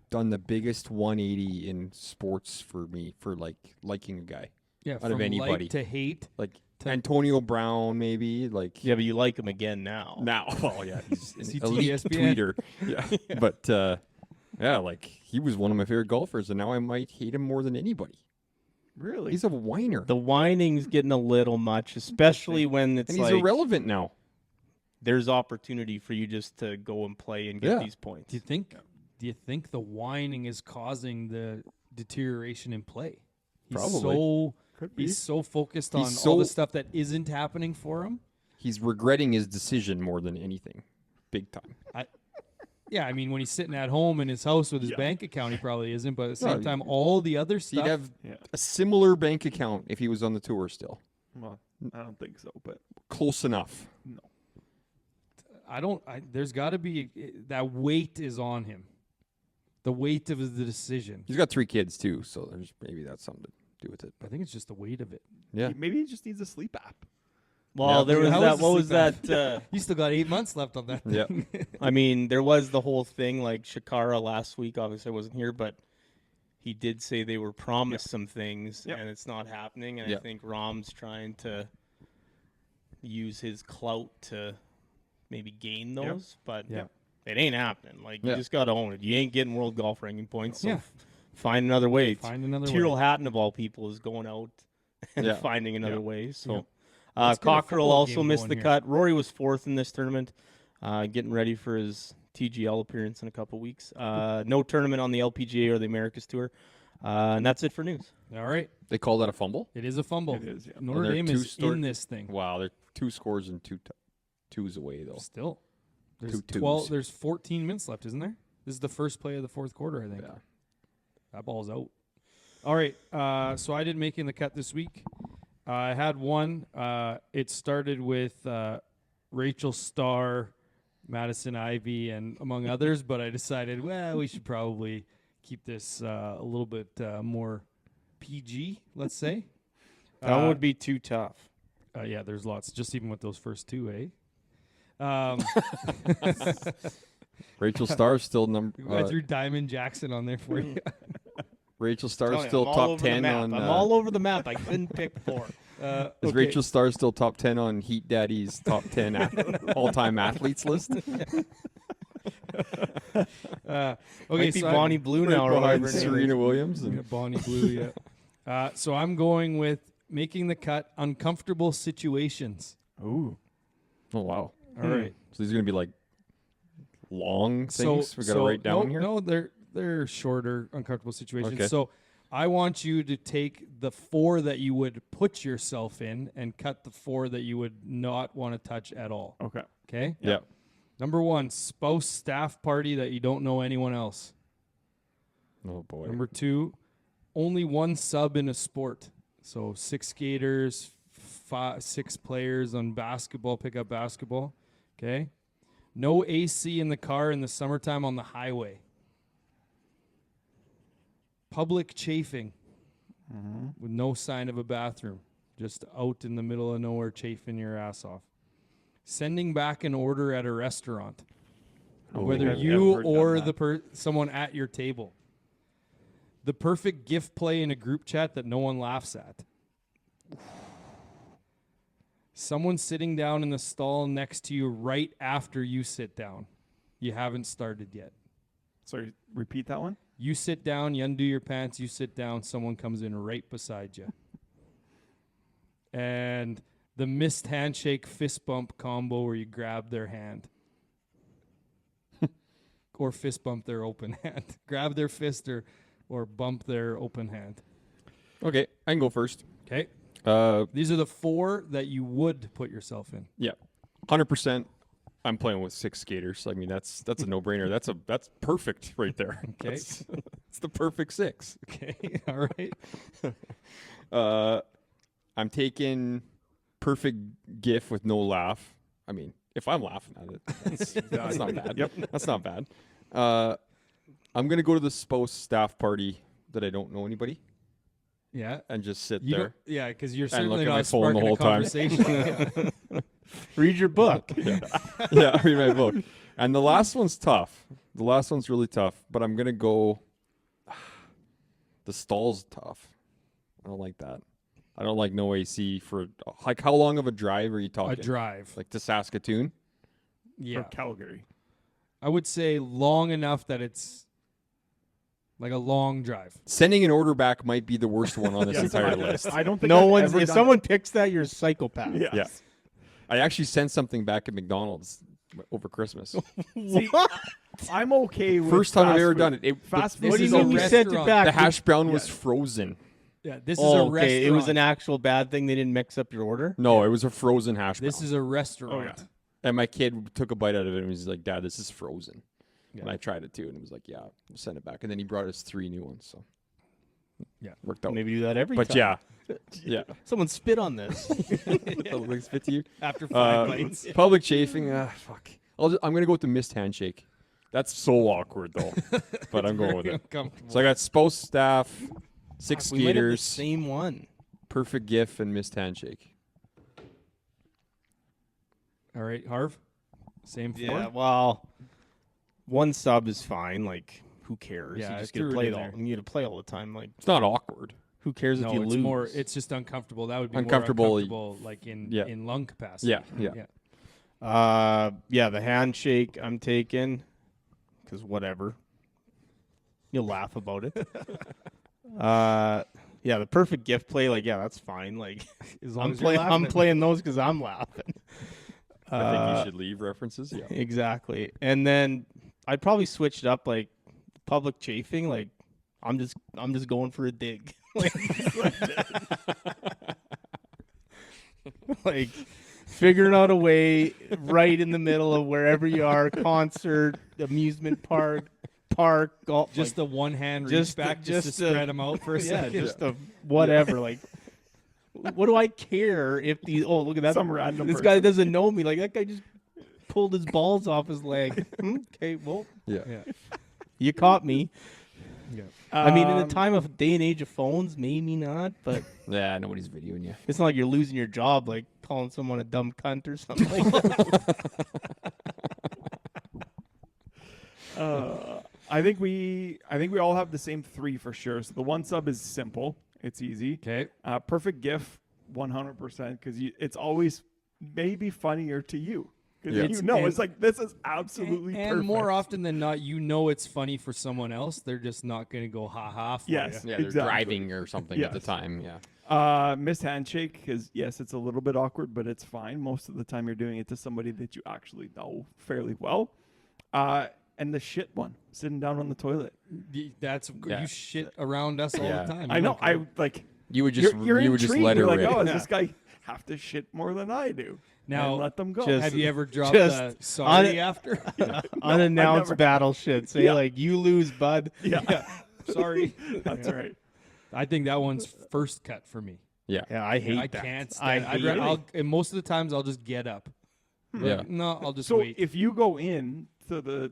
done the biggest 180 in sports for me for liking a guy Yeah, of from anybody. like to hate. like To- Antonio Brown maybe like yeah, but you like him again now. now. Oh yeah, he's an CT, elite ESPN. tweeter. Yeah, but yeah, like he was one of my favorite golfers, and now I might hate him more than anybody. Really? He's a whiner, The whining's getting a little much, especially when it's and he's like irrelevant now. there's opportunity for you just to go and play and get Yeah. these points. Do you think? Do you think the whining is causing the deterioration in play? He's Probably. so Could be. he's so focused He's on so- all the stuff that isn't happening for him. He's regretting his decision more than anything, big time. Yeah, I mean, when he's sitting at home in his house with his Yeah. bank account, he probably isn't. But at the No, same time, all the other He'd stuff. have Yeah. a similar bank account if he was on the tour still. Well, I don't think so, but Close enough. I don't. There's got to be that weight is on him. The weight of the decision. He's got 3 kids too, so there's maybe that's something to do with it. I think it's just the weight of it. Yeah. maybe he just needs a sleep app. Well, Yeah. there was How that. was the What was sleep that? You still got 8 months left on that. Yeah. thing. I mean, there was the whole thing like Shakara last week. Obviously, I wasn't here, but he did say they were promised some things, Yep. and it's not happening. And I Yep. think Rahm's trying to use his clout to maybe gain Yep. those, but Yeah. it ain't happening. Like you Yeah. just got to own it. You ain't getting world golf ranking points, so Yeah. find another way. Find another Tyrrell way. Hatton of all people is going out and Yeah. finding another Yeah. way. So. Yeah. Let's get a Cockrell football also game missed going the here. cut. Rory was 4th in this tournament, getting ready for his TGL appearance in a couple weeks. No tournament on the LPGA or the Americas Tour. And that's it for news. All right, They call that a fumble? it is a fumble. It is, yeah. Notre they're Dame two is start- in this thing. Wow, they're 2 scores and 2 twos away though. Still, there's 2 twos. 12. There's 14 minutes left, isn't there? This is the first play of the fourth quarter, I think. Yeah. That ball's out. All right, so I didn't make in the cut this week. I had one. It started with Rachel Starr Madison Ivy, and among others. But I decided, well, we should probably keep this a little bit more PG, let's say. That one would be too tough. Yeah, there's lots, just even with those first two, eh? Rachel Starr's still I threw Diamond Jackson on there for you. Rachel Starr's Tell you, still I'm all top over the 10 map. on. I'm all over the map. I couldn't pick 4. Is Okay. Rachel Starr still top 10 on Heat Daddy's top 10 all-time athletes list? Okay, Might be so Bonnie Blue now or Behind whatever. Serena Williams. And Bonnie Blue, yeah. So I'm going with making the cut, uncomfortable situations. Ooh. oh, wow. All right. So these are going to be like long things we got to write down here? No, they're shorter, uncomfortable situations. Okay. So I want you to take the 4 that you would put yourself in and cut the 4 that you would not want to touch at all. Okay. Okay? Yeah. Number 1, spouse staff party that you don't know anyone else. Oh, boy. Number 2, only one sub in a sport. So 6 skaters, 6 players on basketball, pickup basketball. Okay? No AC in the car in the summertime on the highway. Public chafing with no sign of a bathroom. Just out in the middle of nowhere chafing your ass off. Sending back an order at a restaurant. Whether I've you ever done or that. the someone at your table. The perfect gift play in a group chat that no one laughs at. Someone sitting down in the stall next to you right after you sit down. You haven't started yet. Sorry, repeat that one. You sit down, you undo your pants, you sit down, someone comes in right beside you. And the missed handshake fist bump combo where you grab their hand. Or fist bump their open hand. Grab their fist or bump their open hand. Okay, I can go first. Okay? These are the 4 that you would put yourself in. Yeah, 100%. I'm playing with 6 skaters. I mean, that's a no-brainer. That's perfect right there. Okay. It's the perfect 6. Okay, all right. I'm taking perfect GIF with no laugh. I mean, if I'm laughing at it, that's not bad. Yep. That's not bad. I'm gonna go to the spouse staff party that I don't know anybody Yeah. and just sit You there. don't- yeah, because you're And look certainly at my not phone the sparking whole a time. conversation. Read your book. Yeah, read my book. And the last one's tough. The last one's really tough, but I'm gonna go. The stall's tough. I don't like that. I don't like no AC for like how long of a drive are you talking? A drive. Like to Saskatoon? Yeah. Or Calgary. I would say long enough that it's like a long drive. Sending an order back might be the worst one on this Yes, entire list. I don't think No I've one's. ever If done someone picks that, you're a psychopath. it. Yeah. I actually sent something back at McDonald's over Christmas. See, I'm okay with First time I've fast ever food. done it. Fast This What do is you a mean you sent it restaurant. back? The hash brown was frozen. Yeah, this is a Oh, restaurant. okay. It was an actual bad thing. They didn't mix up your order. No, it was a frozen hash brown. This is a restaurant. Oh, yeah. And my kid took a bite out of it and was like, "Dad, this is frozen." Yeah. And I tried it too, and it was like, "Yeah, we'll send it back." And then he brought us 3 new ones, so Yeah. worked out. Maybe do that every But time. yeah, Someone spit on this. Public spit to you. After 5 bites. Public chafing. Fuck. I'm gonna go with the missed handshake. That's so awkward though, but I'm going with Very it. uncomfortable. So I got spouse, staff, 6 We might have the skaters, same one. perfect GIF, and missed handshake. All right, Harv. Same 4. Yeah. Well, one sub is fine. Like, who cares? Yeah, you I just threw get to it play in it all. there. You get to play all the time. Like, It's not awkward. who cares No, if you it's lose? more. It's just uncomfortable. That would be Uncomfortable, more uncomfortable, like in yeah. in lung capacity. Yeah. Yeah, the handshake I'm taking, because whatever. You'll laugh about it. Yeah, the perfect gift play, like, yeah, that's fine. Like, As long I'm as you're playing laughing. those because I'm laughing. I think you should leave references. Yeah. Exactly. And then I'd probably switch it up, like public chafing. Like, I'm just going for a dig. Like figuring out a way right in the middle of wherever you are, concert, amusement park, golf. Just like, the one hand reach just back, the- just to just the- spread them out for a yeah, second. just a whatever. Like, what do I care if these? Oh, look at that! Some random This person. guy doesn't know me. Like that guy just pulled his balls off his leg. Okay, well, Yeah. Yeah. you caught me. Yeah. I mean, in the time of day and age of phones, maybe not, but Yeah, nobody's videoing you. it's not like you're losing your job, like calling someone a dumb cunt or something like that. I think we all have the same 3 for sure. So the 1 sub is simple. It's easy. Okay. Perfect GIF, 100%, because it's always maybe funnier to you. Because Yeah. it's like, this is absolutely And perfect. more often than not, it's funny for someone else. They're just not going to go ha-ha for Yes. you. Yeah, they're Exactly. driving or something at the Yes. time. Yeah. Missed handshake, because yes, it's a little bit awkward, but it's fine. Most of the time you're doing it to somebody that you actually know fairly well. And the shit one, sitting down on the toilet. That's Yeah. you shit around us all Yeah. the time. I You know. don't care. I like. You would just You're you would just intrigued. let her You're like, rip. oh, does this guy have to shit more than I do? Now, and let them go. just- have you ever dropped just a sorry on- after? Unannounced never- battle shit. Say Yeah. like, you lose, bud. yeah, Sorry. that's right. I think that one's first cut for me. Yeah, I hate I that. can't I stand I'd hate ra- it. and most of the times I'll just get up. Yeah. No, I'll just So wait. if you go in to the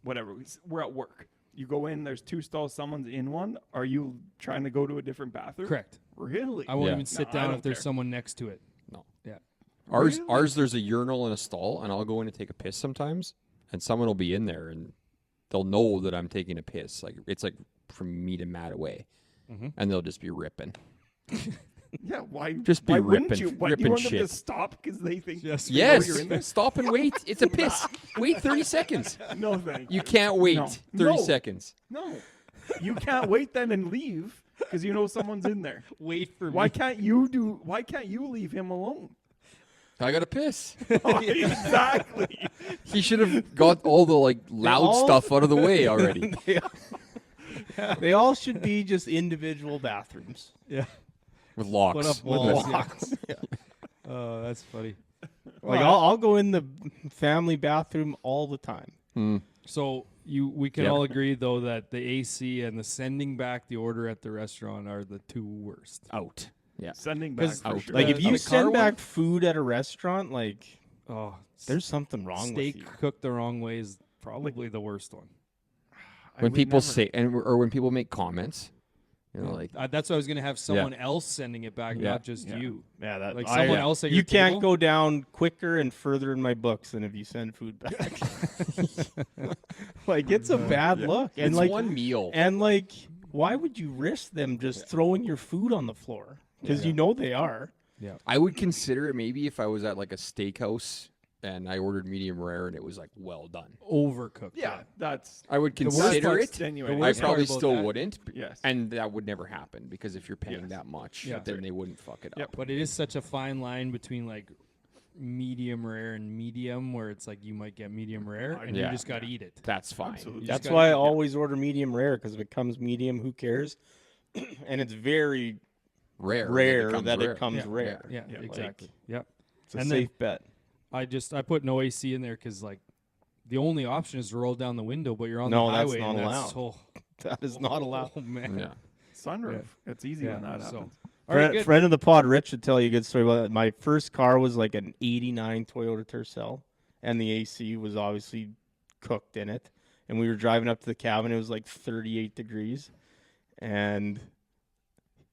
whatever, we're at work. You go in. There's 2 stalls. Someone's in one. Are you trying to go to a different bathroom? Correct. Really? I won't Yeah. even sit No, I down don't if there's care. someone next to it. No. Yeah. Ours, there's a urinal and a stall, and I'll go in and take a piss sometimes, and someone will be in there, and they'll know that I'm taking a piss. Like it's like from me to Matt away, and they'll just be ripping. Yeah. Why? Just be why wouldn't ripping- you? Why, do ripping you want them shit. to stop because they think? Just they know Yes, You're in there? stop and wait. It's a piss. Wait 30 seconds. No, thank You can't wait No. 30 No. seconds. No. You can't wait then and leave because you know someone's in there. wait for Why me. can't you leave him alone? I gotta piss. Exactly. He should have got all the like loud all- stuff out of the way already. They all should be just individual bathrooms. Yeah. With locks. Put up With walls. locks. Yeah. Oh, that's funny. Like I'll go in the family bathroom all the time. So we can Yeah. all agree though that the AC and the sending back the order at the restaurant are the 2 worst. Out. Yeah. Sending back 'Cause for out. sure. Like if on you the car send one? back food at a restaurant, like Oh, there's something wrong steak with you. cooked the wrong way is probably the worst one. I When would people never- say or when people make comments, you know, like That's why I was gonna have someone else sending it back, Yeah. not just you. Yeah, that Like someone I- else at You your can't table? go down quicker and further in my books than if you send food back. Like it's a bad look, and it's like one meal. and like why would you risk them just throwing your food on the floor? Because you know they are. Yeah. I would consider it maybe if I was at like a steakhouse and I ordered medium rare and it was like well done. Overcooked. Yeah, that's I would worst consider part's it. extenuating. the I worst part probably about still that- wouldn't. Yes. And that would never happen because if you're paying Yes. that much, Yeah. then they wouldn't fuck it up. Yep. But it is such a fine line between like medium rare and medium, where it's like you might get medium rare and Yeah. you just got to eat it. That's fine. Absolutely. You just That's gotta why I eat it. always order medium rare, because if it comes medium, who cares? And it's very Rare. rare comes that rare. it comes Yeah. rare. Yeah, Yeah. exactly. Yep. It's a And then- safe bet. I put no AC in there because like the only option is to roll down the window, but you're on No, the that's highway. not and allowed. That's so, That is not allowed. Oh man. Yeah. sunroof. It's easy when that so. happens. All right, Friend, good. friend of the pod, Rich, should tell you a good story about it. My first car was like an '89 Toyota Tercel, and the AC was obviously cooked in it. And we were driving up to the cabin; it was like 38 degrees, and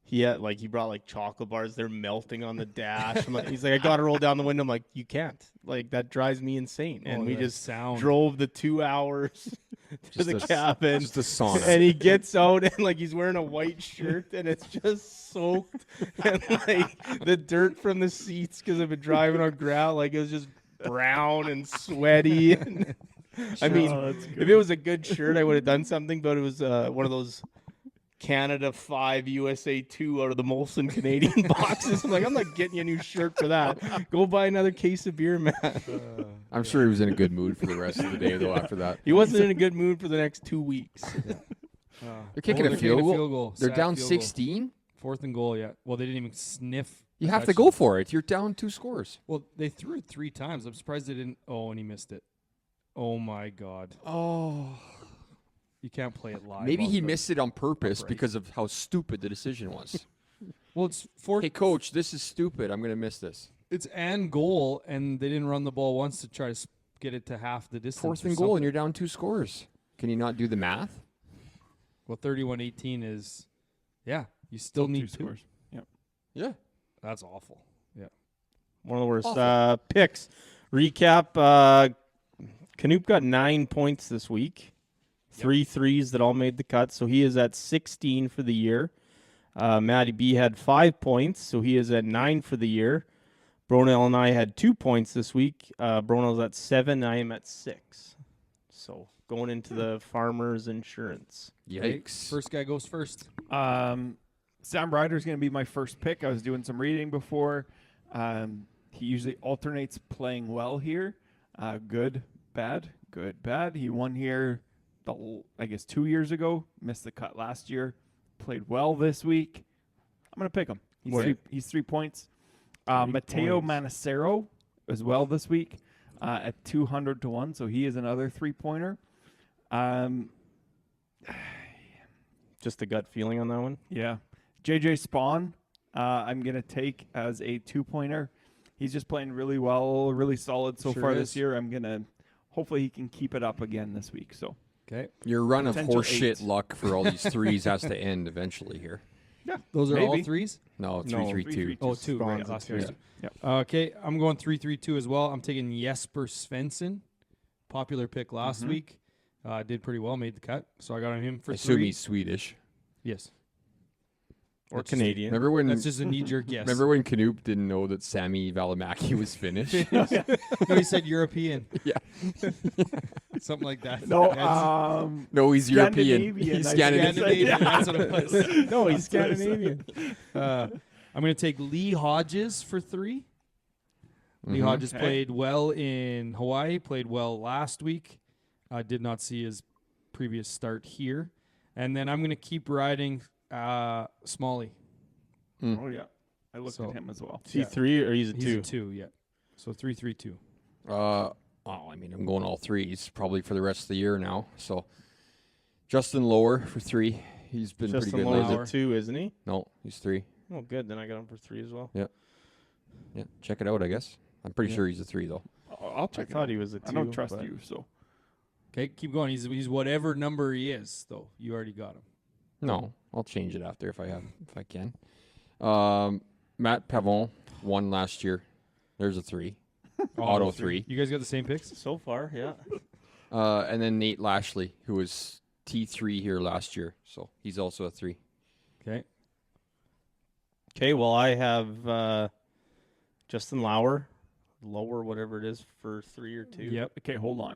he brought like chocolate bars. They're melting on the dash. He's like, I got to roll down the window. I'm like, you can't. Like that drives me insane. And Oh, we that just sound. drove the 2 hours to the cabin. Just a sauna. And he gets out and like he's wearing a white shirt and it's just soaked and like the dirt from the seats because I've been driving on gravel, like it was just brown and sweaty. And, I mean, Oh, that's if it was a good shirt, I would have done something, but it was one of those Canada 5 USA 2 out of the Molson Canadian boxes. I'm like, I'm not getting you a new shirt for that. Go buy another case of beer, man. I'm sure he was in a good mood for the rest of the day, though, after that. He wasn't in a good mood for the next 2 weeks. They're kicking a field goal. They're Sad down field goal. 16. 4th and goal, yeah. Well, they didn't even sniff. You have to touchdown. go for it. You're down 2 scores. Well, they threw it 3 times. I'm surprised they didn't. Oh, and he missed it. Oh my God. Oh. You can't play it live. Maybe on he the- missed it on purpose upright. because of how stupid the decision was. Well, it's 4th. Hey, coach, this is stupid. I'm going to miss this. It's and goal, and they didn't run the ball once to try to get it to half the distance. Fourth or and goal, something. and you're down 2 scores. Can you not do the math? Well, 31-18 is, you still need 2 scores. Yep. Yeah. That's awful. Yeah. One of the worst Awful. picks. Recap. Canoop got 9 points this week. 3 threes that all made the cut, so he is at 16 for the year. Matty B had 5 points, so he is at 9 for the year. Bronell and I had 2 points this week. Bronell's at 7. I am at 6. So going into the farmers insurance. Yikes. First guy goes first. Sam Ryder's going to be my first pick. I was doing some reading before. He usually alternates playing well here. Good, bad, good, bad. He won here, I guess, 2 years ago. Missed the cut last year. Played well this week. I'm going to pick him. He's 3 points. Matteo Manacero as well this week at 200 to 1. So he is another 3-pointer. Just a gut feeling on that one. Yeah. JJ Spawn, I'm going to take as a 2-pointer. He's just playing really well, really solid so Sure far is. this year. I'm going to hopefully he can keep it up again this week. So, Okay. Your run of Potential horseshit 8. luck for all these threes has to end eventually here. yeah. Those are all Maybe. threes? No, No, 3-3-2. Oh, 2. Right. Spawn's a Last 2. year's. Yeah. Okay, I'm going 3-3-2 as well. I'm taking Jesper Svensson. Popular pick last week. Did pretty well, made the cut. So I got on him for I assume 3. he's Swedish. Yes. Or That's just- Canadian. Remember when? That's just a knee-jerk guess. Remember when Canoop didn't know that Sami Välimäki was Finnish? No, he said European. Yeah. Something like that. No, That's No, he's European. Scandinavian, He's I think. Scandinavian. Scandinavian. That's what it was. No, he's Scandinavian. I'm going to take Lee Hodges for 3. Lee Hodges Okay. played well in Hawaii, played well last week. Did not see his previous start here. And then I'm going to keep riding Smalley. Oh, yeah. I looked So- at him as well. Is he 3 or he's a 2? He's a 2, yeah. So 3-3-2. I mean, I'm going all threes probably for the rest of the year now. So Justin Lower for 3. He's been Justin pretty good Lowe's lately. a 2, isn't he? No, he's 3. Oh, good. Then I got him for 3 as well. Yeah, check it out. I guess I'm pretty sure he's a 3 though. I'll check I thought it out. he was a 2. I don't trust but- you, so. Okay, keep going. He's whatever number he is, though. You already got him. No, I'll change it after if I can. Matt Pavon won last year. There's a 3. Auto 3. You guys got the same picks? So far, yeah. And then Nate Lashley, who was T3 here last year, so he's also a 3. Okay. Okay, well, I have Justin Lower, whatever it is, for 3 or 2. Yep. Okay, hold on.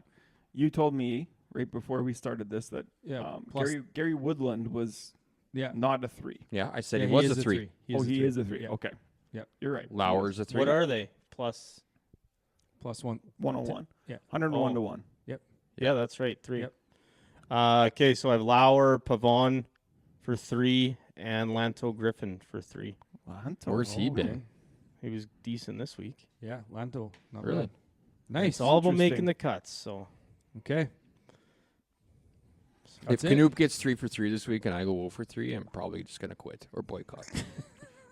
You told me right before we started this that Yeah. plus- Gary Woodland was yeah. not a 3. Yeah, I said Yeah, he was is a 3. He is a 3. Yeah. Okay. Yeah. You're right. Lauer's a 3. What are they? Plus. Plus 1. 101. Yeah. 101 Oh. to 1. Yeah, that's right. 3. Yep. Okay, so I have Lauer, Pavon for 3, and Lanto Griffin for 3. Where's he been? okay. He was decent this week. Yeah, Lanto. Not Really? bad. Nice. It's all about Interesting. making the cuts. So Okay. If That's it. Canoop gets 3 for 3 this week and I go 0 for 3, I'm probably just gonna quit or boycott.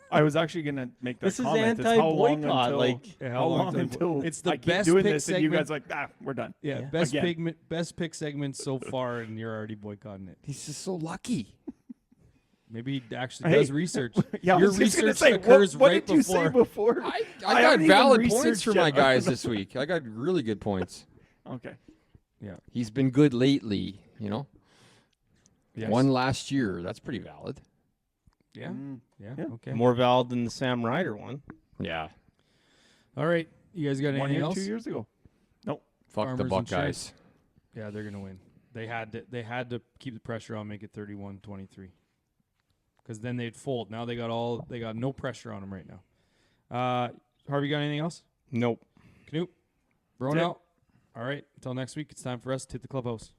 I was actually going to make that this is comment. It's how long anti-boycott. until, Like, Yeah, how long till- until It's the I keep best doing pick this and you segment. guys are like, we're done. Yeah, Yeah. best pick segment so far, and you're already boycotting it. He's just so lucky. Maybe he actually Hey, does research. Yeah, I Your was just gonna research say, occurs what right did you say before? I I got haven't even valid points researched for it. my guys this week. I got really good points. Okay. He's been good lately, you know. Yes. Won last year. That's pretty valid. Yeah. Yeah. Yeah. Okay. more valid than the Sam Ryder one. Yeah. All right. You guys got 1 anything year, else? 2 years ago. Fuck Farmers the Insurance. Buckeyes. Yeah, they're gonna win. They had to keep the pressure on, make it 31-23. Because then they'd fold. Now they got no pressure on them right now. Harvey, got anything else? Nope. Knoop, Bronell. All right. Until next week, it's time for us to hit the clubhouse.